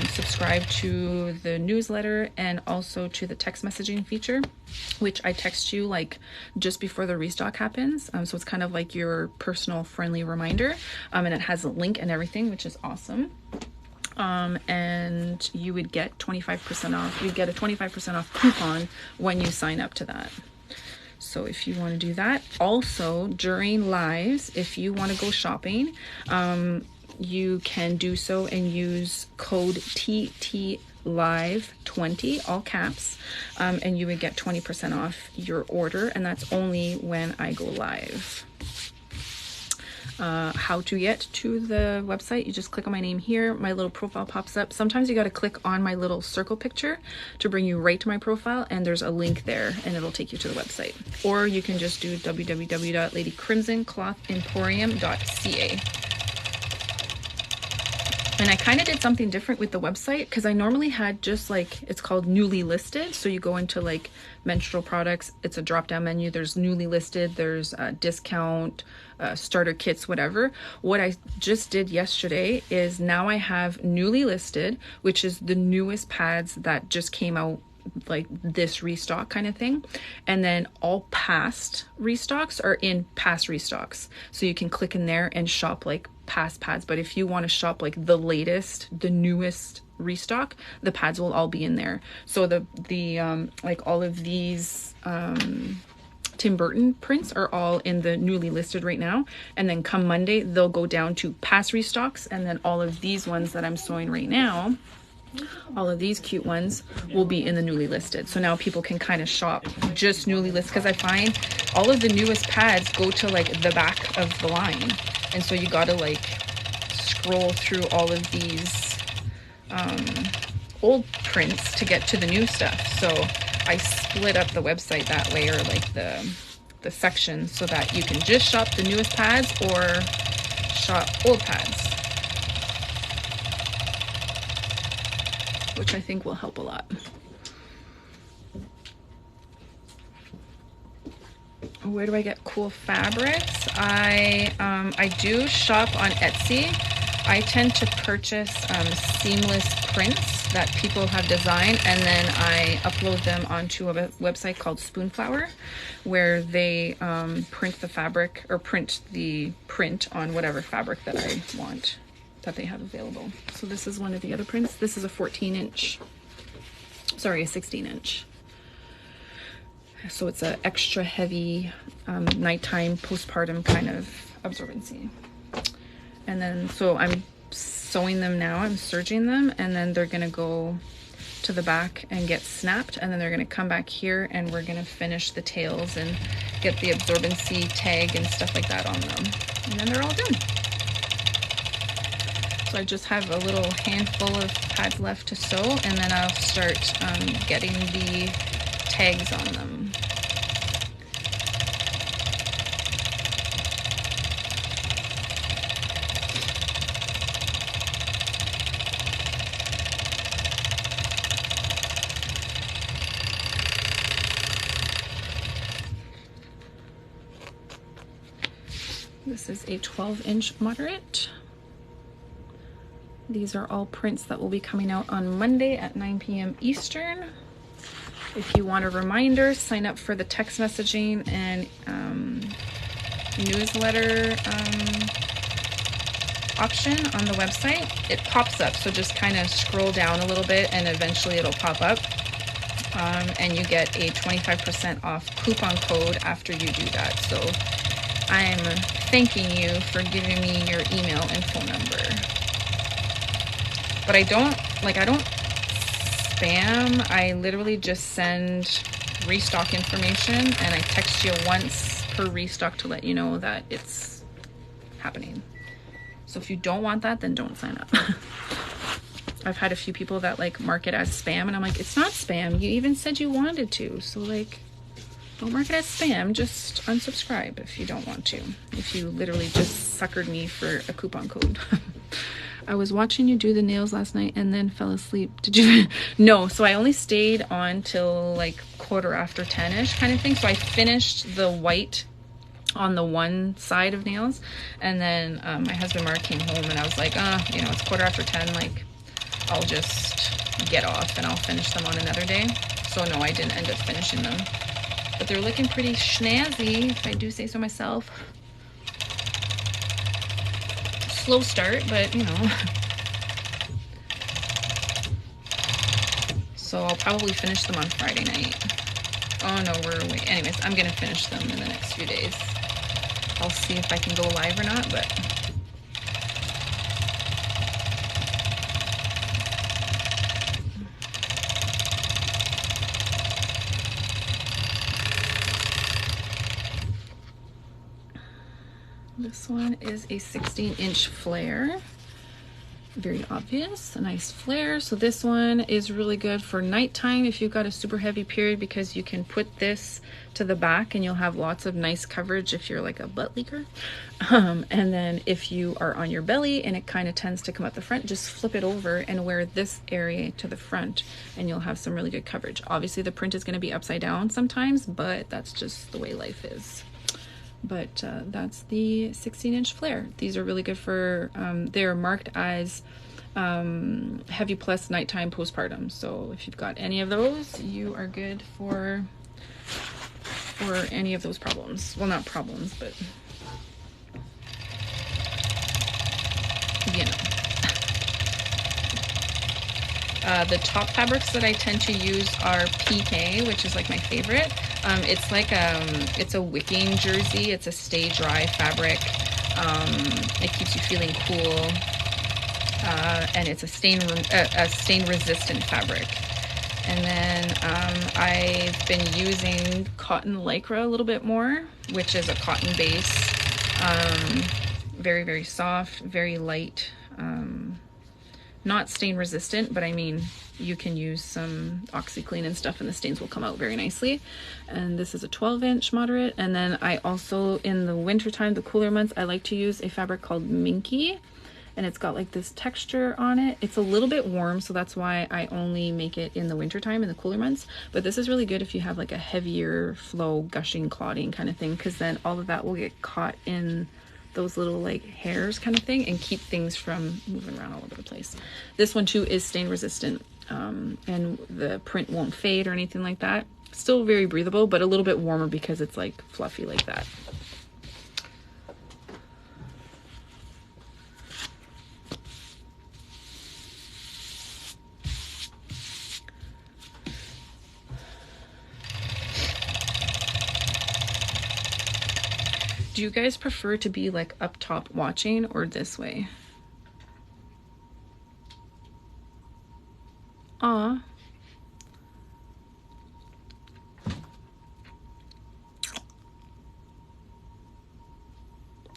subscribe to the newsletter and also to the text messaging feature, which I text you like just before the restock happens. So it's kind of like your personal friendly reminder, and it has a link and everything, which is awesome. And you would get 25% off. You'd get a 25% off coupon when you sign up to that. So if you want to do that, also during lives, if you want to go shopping, you can do so and use code TTLive20, all caps, and you would get 20% off your order, and that's only when I go live. How to get to the website, you just click on my name here, my little profile pops up. Sometimes you got to click on my little circle picture to bring you right to my profile, and there's a link there and it'll take you to the website. Or you can just do www.ladycrimsonclothemporium.ca. And I kind of did something different with the website because I normally had just like, it's called newly listed. So you go into like menstrual products, it's a drop down menu. There's newly listed, there's a discount, starter kits, whatever. What I just did yesterday is now I have newly listed, which is the newest pads that just came out, like this restock kind of thing. And then all past restocks are in past restocks. So you can click in there and shop like past pads. But if you want to shop like the latest, the newest restock, the pads will all be in there. So the like all of these Tim Burton prints are all in the newly listed right now, and then come Monday they'll go down to past restocks, and then all of these ones that I'm sewing right now all of these cute ones will be in the newly listed. So now people can kind of shop just newly listed, because I find all of the newest pads go to like the back of the line. And so you gotta like scroll through all of these old prints to get to the new stuff. So I split up the website that way, or like the section, so that you can just shop the newest pads or shop old pads, which I think will help a lot. Where do I get cool fabrics? I do shop on Etsy. I tend to purchase seamless prints that people have designed, and then I upload them onto a website called Spoonflower, where they print the fabric, or print the print on whatever fabric that I want, that they have available. So this is one of the other prints. This is a 14-inch, sorry, a 16-inch. So it's an extra heavy nighttime postpartum kind of absorbency. And then, so I'm sewing them now, I'm serging them, and then they're gonna go to the back and get snapped, and then they're gonna come back here and we're gonna finish the tails and get the absorbency tag and stuff like that on them. And then they're all done. So I just have a little handful of pads left to sew, and then I'll start getting the tags on them. This is a 12-inch moderate. These are all prints that will be coming out on Monday at 9 p.m. Eastern. If you want a reminder, sign up for the text messaging and newsletter option on the website. It pops up, so just kind of scroll down a little bit and eventually it'll pop up. And you get a 25% off coupon code after you do that. So I'm thanking you for giving me your email and phone number. But I don't spam. I literally just send restock information, and I text you once per restock to let you know that it's happening. So if you don't want that, then don't sign up. I've had a few people that like mark it as spam, and I'm like, it's not spam. You even said you wanted to. So like, don't mark it as spam. Just unsubscribe if you don't want to. If you literally just suckered me for a coupon code. I was watching you do the nails last night and then fell asleep. Did you? No, so I only stayed on till like 10:15-ish kind of thing. So I finished the white on the one side of nails, and then my husband Mark came home, and I was like, you know, it's 10:15, like I'll just get off and I'll finish them on another day. So no, I didn't end up finishing them, but they're looking pretty snazzy, if I do say so myself. Slow start, but you know. So I'll probably finish them on Friday night. Oh no, wait. Anyways, I'm gonna finish them in the next few days. I'll see if I can go live or not, but this one is a 16-inch flare. Very obvious, a nice flare. So this one is really good for nighttime if you've got a super heavy period, because you can put this to the back and you'll have lots of nice coverage if you're like a butt leaker. And then if you are on your belly and it kind of tends to come out the front, just flip it over and wear this area to the front and you'll have some really good coverage. Obviously the print is going to be upside down sometimes, but that's just the way life is. But that's the 16-inch flare. These are really good for, they're marked as heavy plus nighttime postpartum. So if you've got any of those, you are good for any of those problems. Well, not problems, but you know. The top fabrics that I tend to use are PK, which is like my favorite. It's like it's a wicking jersey. It's a stay dry fabric. It keeps you feeling cool. and it's a stain resistant fabric. And then I've been using cotton lycra a little bit more, which is a cotton base. Very, very soft, very light. Not stain resistant, but I mean, you can use some OxyClean and stuff and the stains will come out very nicely. And this is a 12-inch moderate. And then I also, in the wintertime, the cooler months, I like to use a fabric called Minky. And it's got like this texture on it. It's a little bit warm, so that's why I only make it in the wintertime, in the cooler months. But this is really good if you have like a heavier flow, gushing, clotting kind of thing, because then all of that will get caught in those little like hairs kind of thing and keep things from moving around all over the place. This one too is stain resistant, and the print won't fade or anything like that. Still very breathable, but a little bit warmer because it's like fluffy like that. Do you guys prefer to be like up top watching or this way? Aw.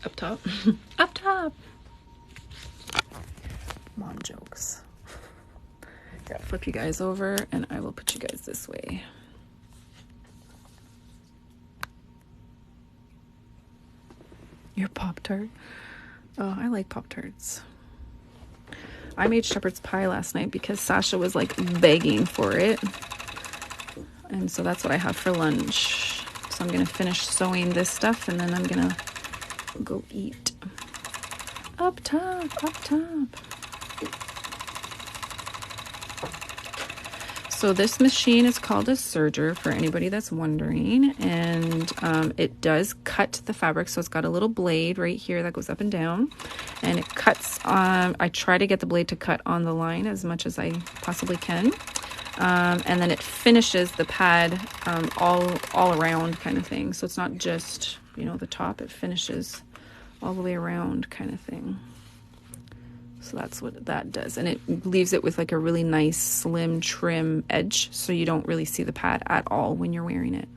Up top. Up top. Mom jokes. Yeah, flip you guys over and I will put you guys this way. Your Pop-Tart? Oh, I like Pop-Tarts. I made shepherd's pie last night because Sasha was like begging for it. And so that's what I have for lunch. So I'm gonna finish sewing this stuff and then I'm gonna go eat. Up top, up top. So this machine is called a serger for anybody that's wondering, and it does cut the fabric. So it's got a little blade right here that goes up and down, and it cuts on. I try to get the blade to cut on the line as much as I possibly can, and then it finishes the pad all around kind of thing. So it's not just, you know, the top; it finishes all the way around kind of thing. So that's what that does. And it leaves it with like a really nice slim trim edge, so you don't really see the pad at all when you're wearing it.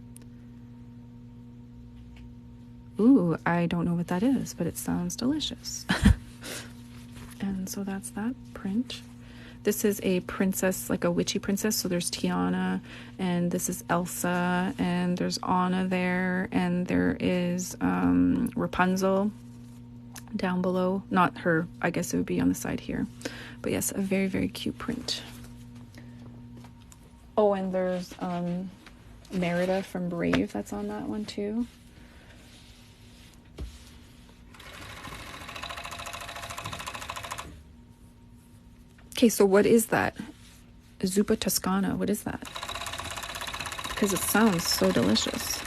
Ooh, I don't know what that is, but it sounds delicious. And so that's that print. This is a princess, like a witchy princess. So there's Tiana, and this is Elsa, and there's Anna there, and there is Rapunzel down below. Not her, I guess it would be on the side here. But yes, a very, very cute print. Oh, and there's Merida from Brave that's on that one too. Okay, so what is that? Zuppa Toscana, what is that? Because it sounds so delicious.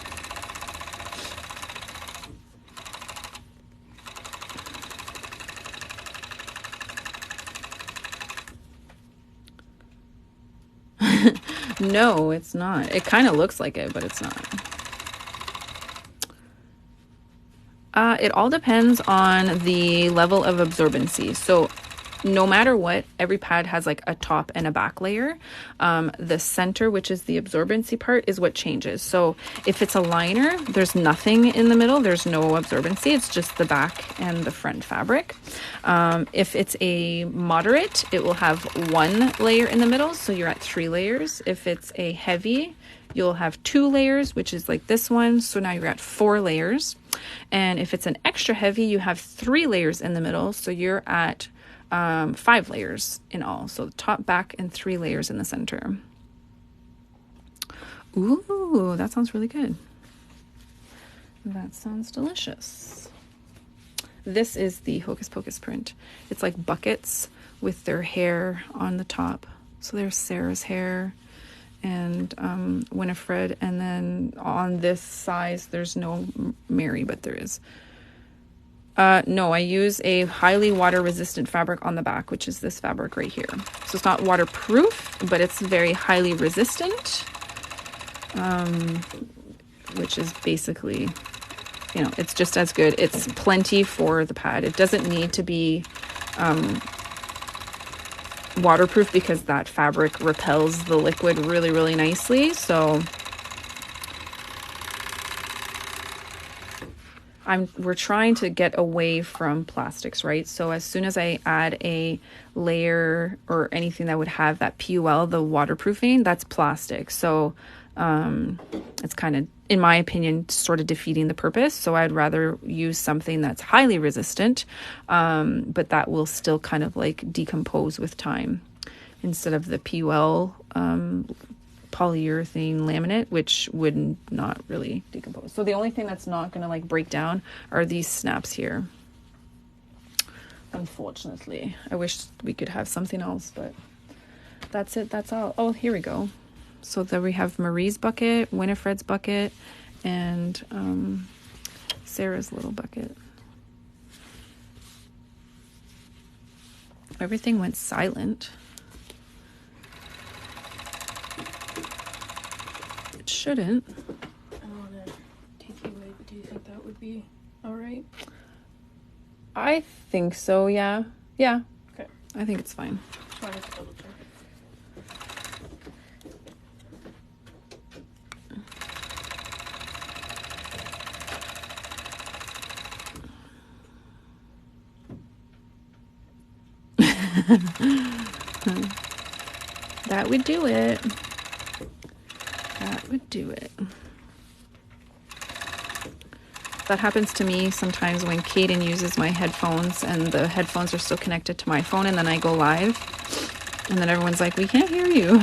No, it's not. It kind of looks like it, but it's not. It all depends on the level of absorbency. So no matter what, every pad has like a top and a back layer. The center, which is the absorbency part, is what changes. So if it's a liner, there's nothing in the middle. There's no absorbency. It's just the back and the front fabric. If it's a moderate, it will have one layer in the middle. So you're at 3 layers. If it's a heavy, you'll have 2 layers, which is like this one. So now you're at 4 layers. And if it's an extra heavy, you have 3 layers in the middle. So you're at 5 layers in all. So the top, back, and 3 layers in the center. Ooh, that sounds really good. That sounds delicious. This is the Hocus Pocus print. It's like buckets with their hair on the top. So there's Sarah's hair and Winifred, and then on this size there's no Mary, but there is. No, I use a highly water resistant fabric on the back, which is this fabric right here. So it's not waterproof, but it's very highly resistant, which is basically, you know, it's just as good. It's plenty for the pad. It doesn't need to be waterproof because that fabric repels the liquid really, really nicely. So we're trying to get away from plastics, right? So as soon as I add a layer or anything that would have that PUL, the waterproofing, that's plastic. So it's kind of, in my opinion, sort of defeating the purpose. So I'd rather use something that's highly resistant, but that will still kind of like decompose with time, instead of the PUL polyurethane laminate, which would not really decompose. So the only thing that's not going to like break down are these snaps here. Unfortunately, I wish we could have something else, but that's it. That's all. Oh, here we go. So then we have Marie's bucket, Winifred's bucket, and Sarah's little bucket. Everything went silent. It shouldn't. I don't want to take you away, but do you think that would be all right? I think so, yeah. Yeah. Okay. I think it's fine. Just wanted to double check. That would do it. That would do it. That happens to me sometimes when Kaden uses my headphones and the headphones are still connected to my phone, and then I go live and then everyone's like, we can't hear you.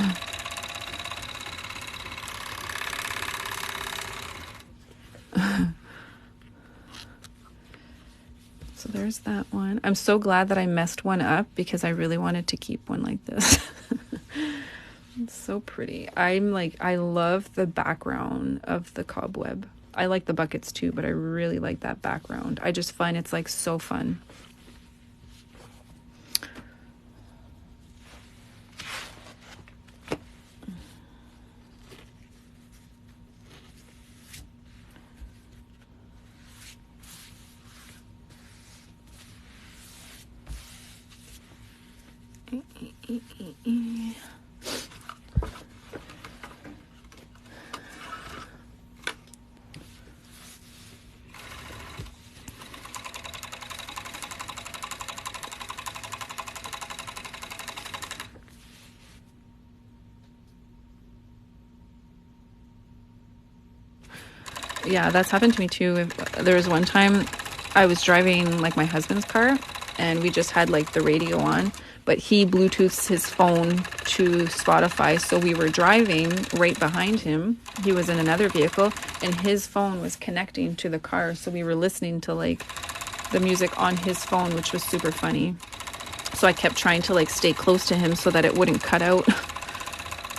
So there's that one. I'm so glad that I messed one up because I really wanted to keep one like this. It's so pretty. I love the background of the cobweb. I like the buckets too, but I really like that background. I just find it's like so fun. Yeah, that's happened to me too. There was one time I was driving like my husband's car and we just had like the radio on, but he Bluetooths his phone to Spotify. So we were driving right behind him. He was in another vehicle and his phone was connecting to the car. So we were listening to like the music on his phone, which was super funny. So I kept trying to like stay close to him so that it wouldn't cut out.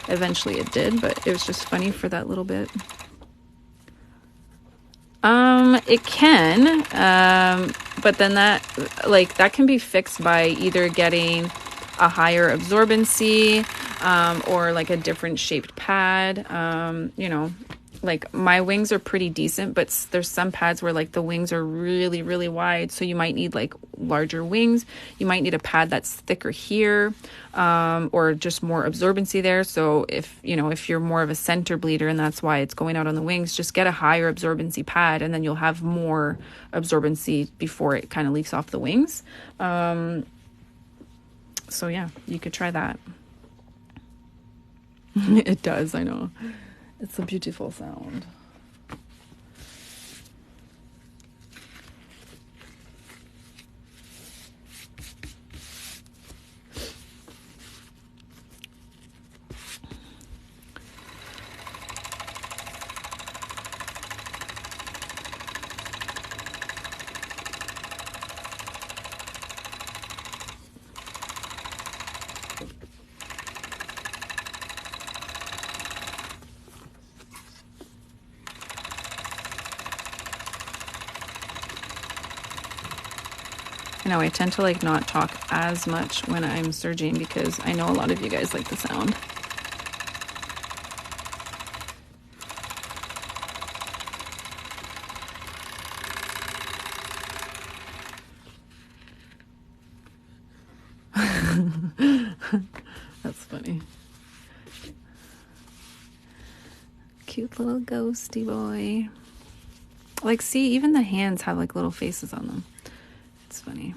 Eventually it did, but it was just funny for that little bit. It can, but then that can be fixed by either getting a higher absorbency, or like a different shaped pad. Like my wings are pretty decent, but there's some pads where like the wings are really, really wide. So you might need like larger wings. You might need a pad that's thicker here, or just more absorbency there. So if you're more of a center bleeder and that's why it's going out on the wings, just get a higher absorbency pad and then you'll have more absorbency before it kind of leaks off the wings. So yeah, you could try that. It does, I know. It's a beautiful sound. I know I tend to like not talk as much when I'm serging because I know a lot of you guys like the sound. That's funny. Cute little ghosty boy. Like, see, even the hands have like little faces on them. It's funny.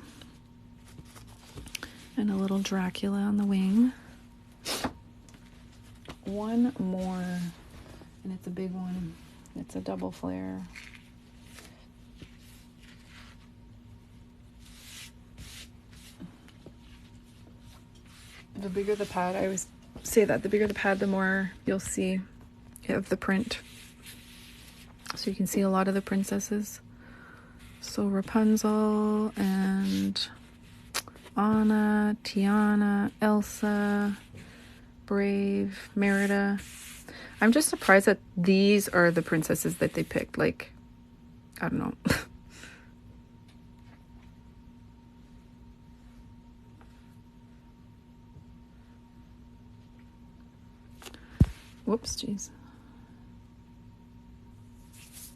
And a little Dracula on the wing. One more, and it's a big one. It's a double flare. The bigger the pad, I always say that, the bigger the pad, the more you'll see of the print. So you can see a lot of the princesses. So Rapunzel and Anna, Tiana, Elsa, Brave, Merida. I'm just surprised that these are the princesses that they picked. Like, I don't know. Whoops, jeez.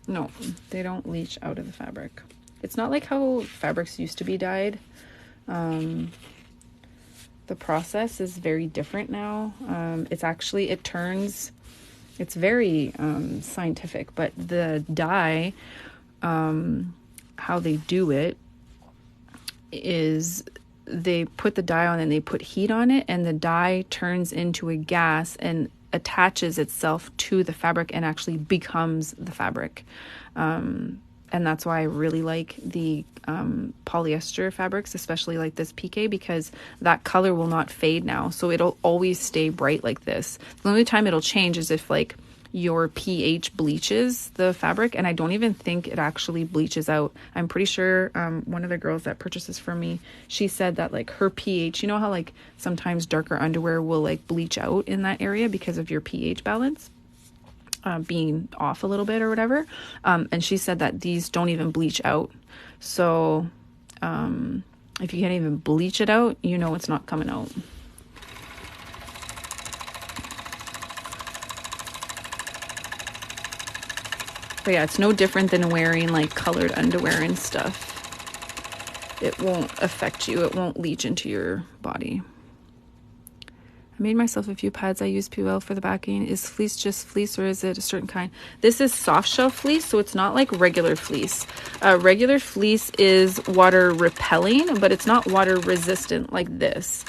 No, they don't leach out of the fabric. It's not like how fabrics used to be dyed. The process is very different now. It's very scientific, but the dye, how they do it is they put the dye on and they put heat on it, and the dye turns into a gas and attaches itself to the fabric and actually becomes the fabric. And that's why I really like the polyester fabrics, especially like this pique, because that color will not fade now. So it'll always stay bright like this. The only time it'll change is if like your pH bleaches the fabric, and I don't even think it actually bleaches out. I'm pretty sure one of the girls that purchases from me, she said that like her pH, you know how like sometimes darker underwear will like bleach out in that area because of your pH balance being off a little bit or whatever, and she said that these don't even bleach out. So if you can't even bleach it out, you know it's not coming out. But yeah, it's no different than wearing like colored underwear and stuff. It won't affect you. It won't leach into your body. I made myself a few pads. I use PL for the backing. Is fleece just fleece, or is it a certain kind? This is soft shell fleece, so it's not like regular fleece. Regular fleece is water repelling, but it's not water resistant like this.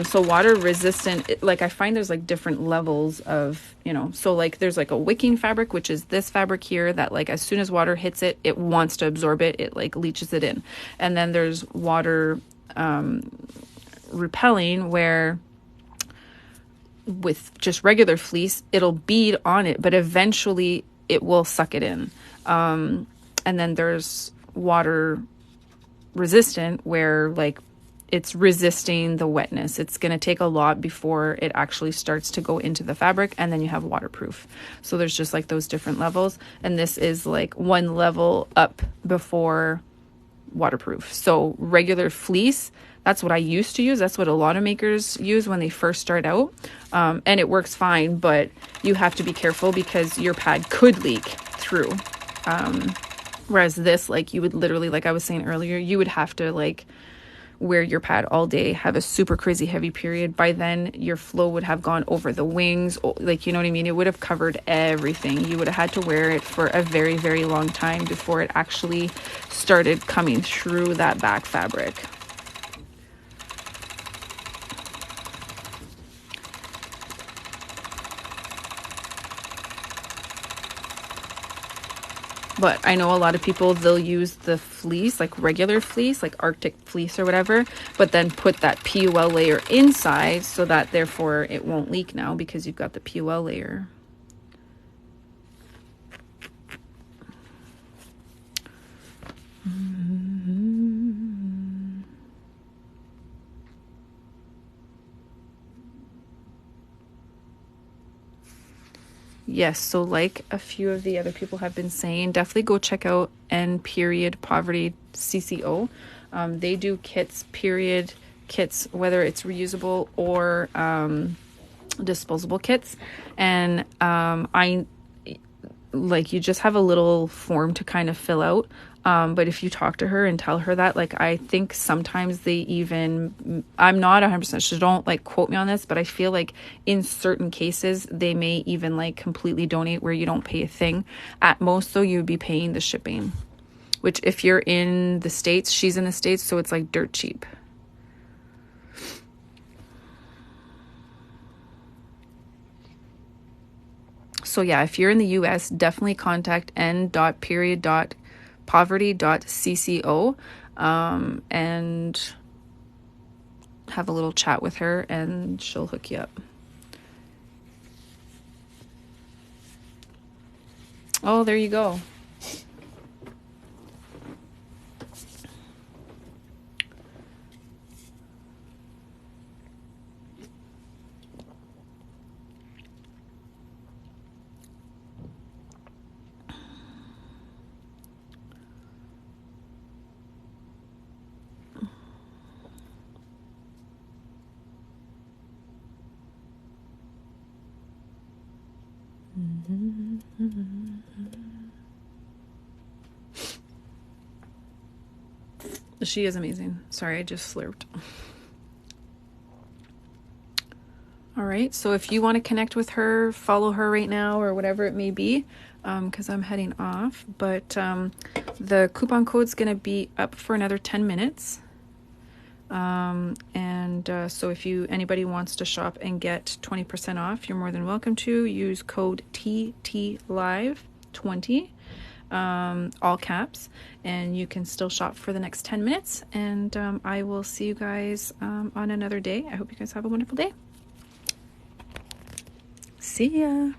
So water resistant, like I find there's like different levels of, you know, so like there's like a wicking fabric, which is this fabric here that like as soon as water hits it, it wants to absorb it. It like leaches it in. And then there's water repelling, where with just regular fleece, it'll bead on it, but eventually it will suck it in. And then there's water resistant, where like it's resisting the wetness. It's going to take a lot before it actually starts to go into the fabric, and then you have waterproof. So there's just like those different levels, and this is like one level up before waterproof. So regular fleece, that's what I used to use. That's what a lot of makers use when they first start out. And it works fine, but you have to be careful because your pad could leak through. Whereas this, like you would literally, like I was saying earlier, you would have to like wear your pad all day, have a super crazy heavy period. By then your flow would have gone over the wings, like, you know what I mean? It would have covered everything. You would have had to wear it for a very, very long time before it actually started coming through that back fabric. But I know a lot of people, they'll use the fleece, like regular fleece, like Arctic fleece or whatever, but then put that PUL layer inside so that therefore it won't leak now because you've got the PUL layer. Yes, so like a few of the other people have been saying, definitely go check out N period poverty CCO. They do kits, period kits, whether it's reusable or disposable kits. And I like, you just have a little form to kind of fill out. But if you talk to her and tell her that, like, I think sometimes they even, I'm not 100% sure, don't like quote me on this, but I feel like in certain cases they may even like completely donate where you don't pay a thing. At most though, you would be paying the shipping, which if you're in the States, she's in the States, so it's like dirt cheap. So yeah, if you're in the US, definitely contact n.period.poverty.cco and have a little chat with her and she'll hook you up. Oh, there you go. She is amazing. Sorry, I just slurped. All right, so if you want to connect with her, follow her right now or whatever it may be, because I'm heading off. But the coupon code's going to be up for another 10 minutes. So if anybody wants to shop and get 20% off, you're more than welcome to. Use code TTLive20, all caps, and you can still shop for the next 10 minutes. And I will see you guys on another day. I hope you guys have a wonderful day. See ya.